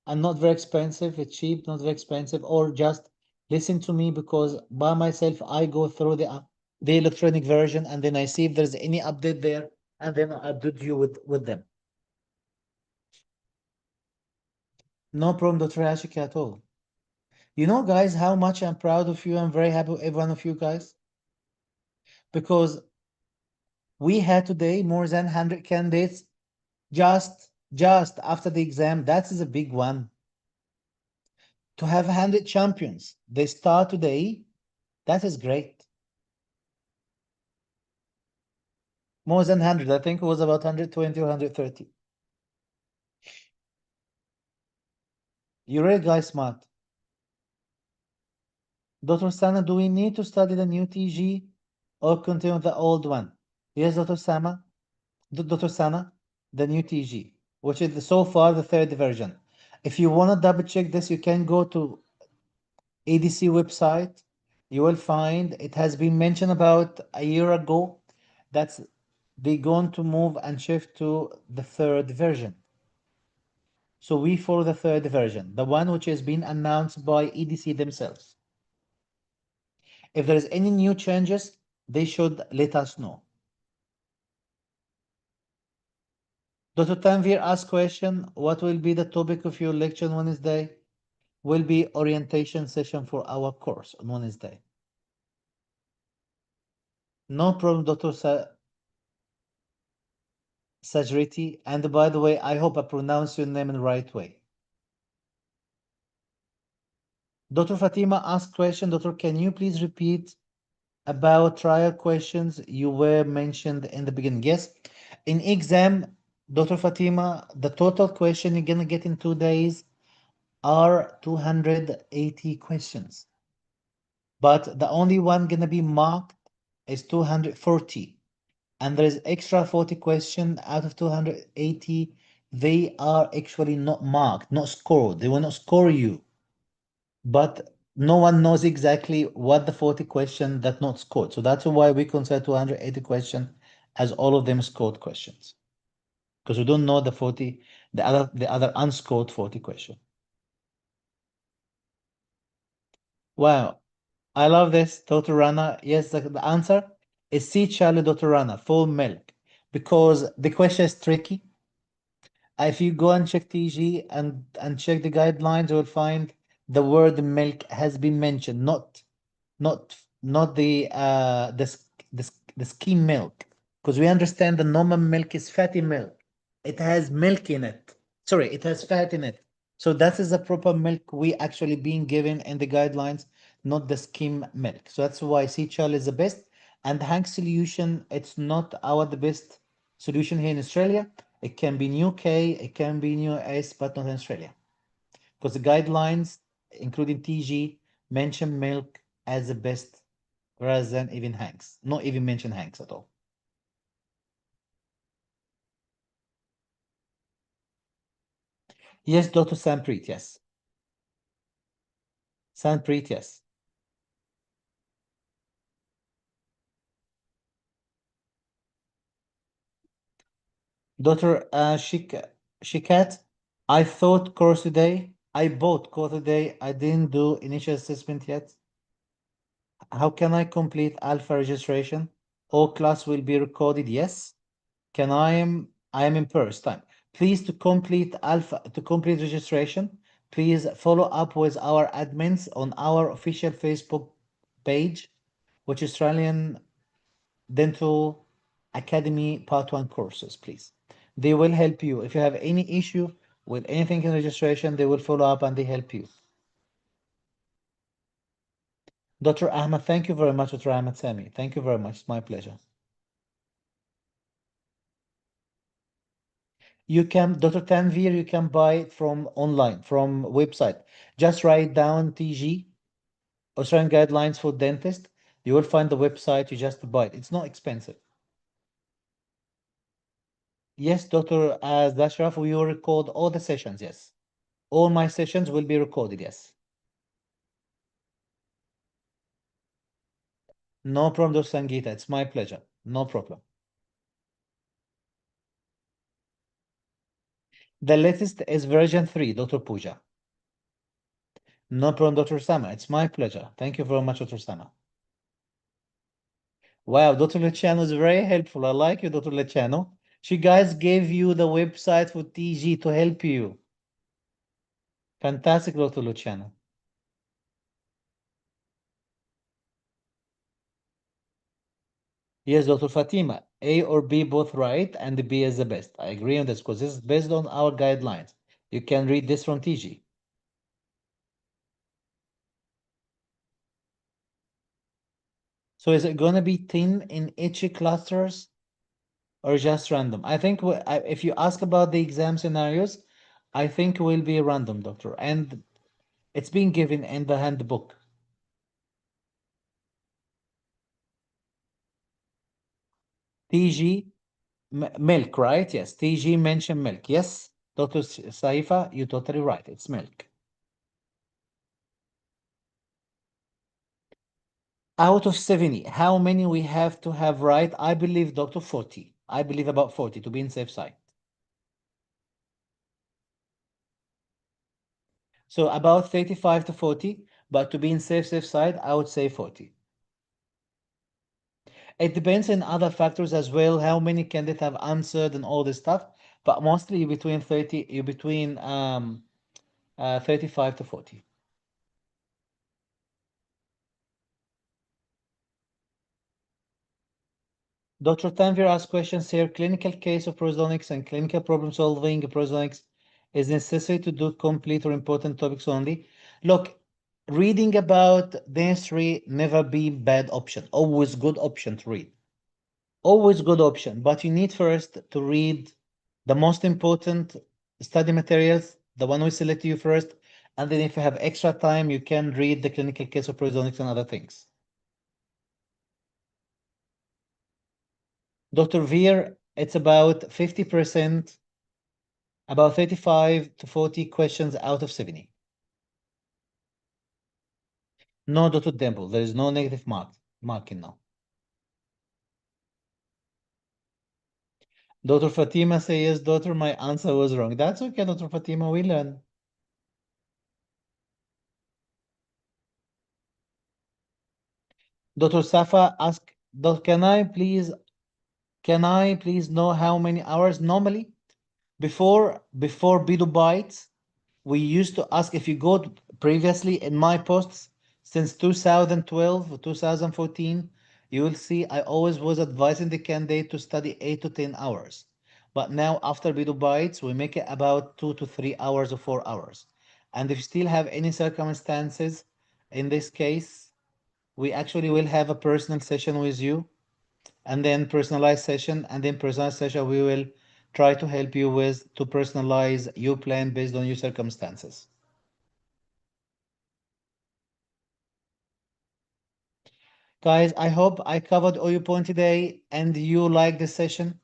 Speaker 1: and not very expensive, it's cheap, not very expensive, or just listen to me because by myself I go through the electronic version and then I see if there's any update there and then I update you with them. No problem, Dr. Ashik at all. You know, guys, how much I'm proud of you. I'm very happy with every one of you guys because we had today more than 100 candidates just after the exam. That is a big one. To have 100 champions, they start today. That is great. More than 100. I think it was about 120 or 130. You're really guys smart. Dr. Sana, do we need to study the new TG or continue the old one? Yes, Dr. Sama. Dr. Sana, the new TG, which is so far the third version. If you want to double check this, you can go to ADC website. You will find it has been mentioned about a year ago that they're going to move and shift to the third version. So we follow the third version, the one which has been announced by EDC themselves. If there's any new changes, they should let us know. Dr. Tanvir asked question, what will be the topic of your lecture on Wednesday? Will be orientation session for our course on Wednesday. No problem, Dr. Sajriti. And by the way, I hope I pronounce your name in the right way. Dr. Fatima asked question, Doctor, can you please repeat about trial questions you were mentioned in the beginning? Yes, in exam, Dr. Fatima, the total question you're gonna get in 2 days are 280 questions. But the only one gonna be marked is 240. And there's extra 40 question out of 280. They are actually not marked, not scored. They will not score you. But no one knows exactly what the 40 question that not scored. So that's why we consider 280 question as all of them scored questions. Because we don't know the 40, the other unscored 40 question. Wow. I love this, Dr. Rana. Yes, the answer is C. Charlie, Dr. Rana, full milk. Because the question is tricky. If you go and check TG and check the guidelines, you will find the word milk has been mentioned, not the skim milk, because we understand the normal milk is fatty milk. It has milk in it. Sorry, it has fat in it. So that is the proper milk we actually being given in the guidelines, not the skim milk. So that's why CHL is the best. And Hank solution, it's not our the best solution here in Australia. It can be in UK, it can be in US, but not in Australia. Because the guidelines, including TG, mention milk as the best rather than even Hanks. Not even mention Hanks at all. Yes, Dr. Sanpreet, yes. Sanpreet, yes. Dr. Shikat, I thought course today. I bought course today. I didn't do initial assessment yet. How can I complete alpha registration? All class will be recorded. Yes. I am in first time. Please to complete registration, please follow up with our admins on our official Facebook page, which is Australian Dental Academy Part 1 courses, please. They will help you. If you have any issue with anything in registration, they will follow up and they help you. Dr. Ahmed, thank you very much, Dr. Ahmed Sami. Thank you very much. It's my pleasure. You can, Dr. Tanvir, you can buy it from online, from website. Just write down TG, Australian Guidelines for Dentists. You will find the website. You just buy it. It's not expensive. Yes, Dr. Zashraf, we will record all the sessions. Yes. All my sessions will be recorded. Yes. No problem, Dr. Sangeeta. It's my pleasure. No problem. The latest is version 3, Dr. Pooja. No problem, Dr. Sama. It's my pleasure. Thank you very much, Dr. Sama. Wow, Dr. Luciano is very helpful. I like you, Dr. Luciano. She guys gave you the website for TG to help you. Fantastic, Dr. Luciano. Yes, Dr. Fatima, A or B both right, and the B is the best. I agree on this because this is based on our guidelines. You can read this from TG. So is it going to be 10 in each clusters or just random? I think if you ask about the exam scenarios, I think it will be random, doctor. And it's being given in the handbook. TG milk, right? Yes. TG mentioned milk. Yes. Dr. Saifa, you're totally right. It's milk. Out of 70, how many we have to have right? I believe, Doctor, 40. I believe about 40 to be in safe side. So about 35 to 40, but to be in safe side, I would say 40. It depends on other factors as well, how many candidates have answered and all this stuff, but mostly you're between 30, you're between 35 to 40. Dr. Tanvir asked questions here. Clinical case of prosthetics and clinical problem solving prosthetics is necessary to do complete or important topics only. Look, reading about dentistry never be bad option. Always good option to read. Always good option. But you need first to read the most important study materials, the one we select you first, and then if you have extra time, you can read the clinical case of prosthetics and other things. Dr. Veer, it's about 50%. About 35 to 40 questions out of 70. No, Dr. Dimple. There is no negative marking now. Dr. Fatima says, yes, daughter, my answer was wrong. That's okay, Dr. Fatima, we learn. Dr. Safa asked, can I please know how many hours normally before Bidu bites? We used to ask if you go previously in my posts since 2012 or 2014, you will see I always was advising the candidate to study 8 to 10 hours. But now after Bidu bites, we make it about 2 to 3 hours or 4 hours. And if you still have any circumstances, in this case, we actually will have a personal session with you and then personalized session and then personalized session we will try to help you with to personalize your plan based on your circumstances. Guys, I hope I covered all your points today and you like the session.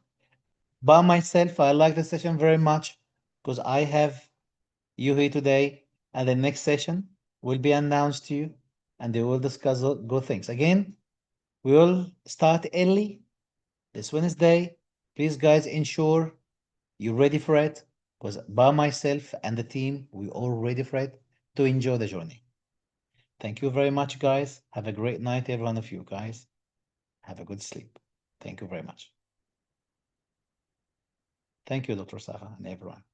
Speaker 1: By myself, I like the session very much because I have you here today, and the next session will be announced to you, and they will discuss good things. Again, we will start early this Wednesday. Please, guys, ensure you're ready for it, because by myself and the team, we all ready for it to enjoy the journey. Thank you very much, guys. Have a great night, every one of you, guys. Have a good sleep. Thank you very much. Thank you, Dr. Safa, and everyone.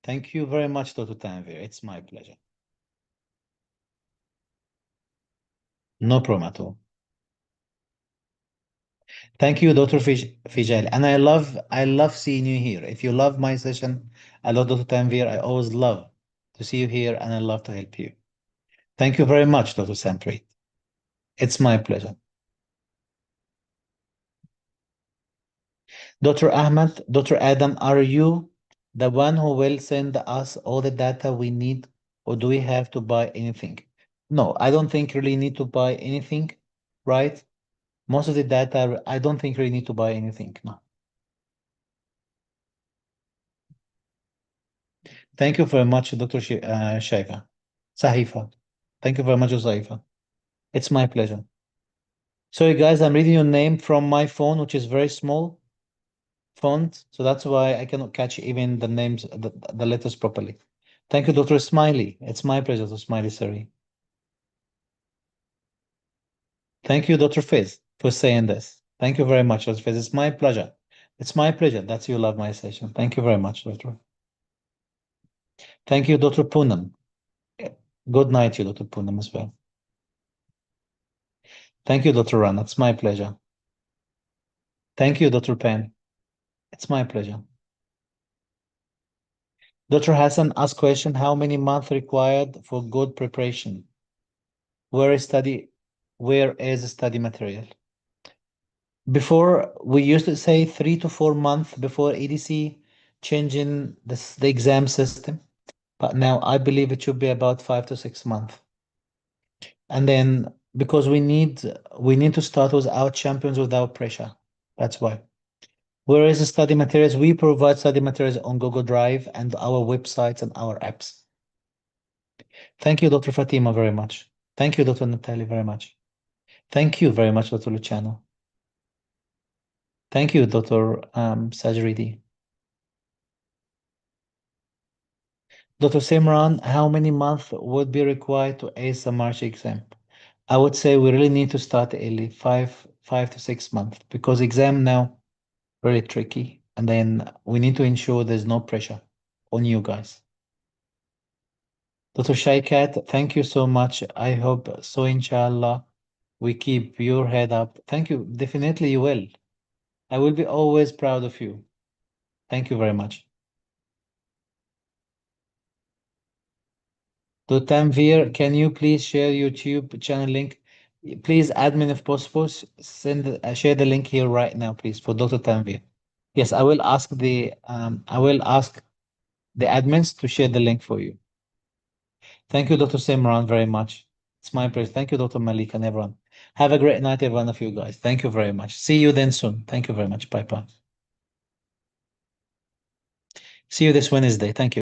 Speaker 1: Thank you very much, Dr. Tanvir. It's my pleasure. No problem at all. Thank you, Dr. Fijal. And I love seeing you here. If you love my session, I love Dr. Tanvir. I always love to see you here, and I love to help you. Thank you very much, Dr. Samprit. It's my pleasure. Dr. Ahmed, Dr. Adam, are you the one who will send us all the data we need, or do we have to buy anything? No, I don't think really need to buy anything, right? Most of the data, I don't think really need to buy anything. No. Thank you very much, Dr. Shaifa. Sahifa. Thank you very much, Sahifa. It's my pleasure. Sorry, guys, I'm reading your name from my phone, which is very small font, so that's why I cannot catch even the names, the letters properly. Thank you, Dr. Smiley. It's my pleasure to Smiley, sorry. Thank you, Dr. Fizz, for saying this. Thank you very much, Dr. Fizz. It's my pleasure. It's my pleasure that you love my session. Thank you very much, Doctor. Thank you, Dr. Poonam. Good night, you, Dr. Poonam, as well. Thank you, Dr. Ran. It's my pleasure. Thank you, Dr. Pen. It's my pleasure. Dr. Hassan asked question, how many months required for good preparation? Where is study material? Before, we used to say 3 to 4 months before ADC changing the exam system, but now I believe it should be about 5 to 6 months. And then because we need to start with our champions without pressure. That's why. Whereas the study materials, we provide study materials on Google Drive and our websites and our apps. Thank you, Dr. Fatima, very much. Thank you, Dr. Natalie, very much. Thank you very much, Dr. Luciano. Thank you, Dr. Sajridi. Dr. Simran, how many months would be required to ace the March exam? I would say we really need to start early, 5 to 6 months, because exam now really tricky, and then we need to ensure there's no pressure on you guys. Dr. Shaikat, thank you so much. I hope so, inshallah, we keep your head up. Thank you. Definitely you will. I will be always proud of you. Thank you very much. To Tanvir, can you please share YouTube channel link? Please, admin, if possible, share the link here right now, please, for Dr. Tanvir. Yes, I will ask the admins to share the link for you. Thank you, Dr. Simran, very much. It's my pleasure. Thank you, Dr. Malik, and everyone. Have a great night, every one of you guys. Thank you very much. See you then soon. Thank you very much. Bye bye. See you this Wednesday. Thank you.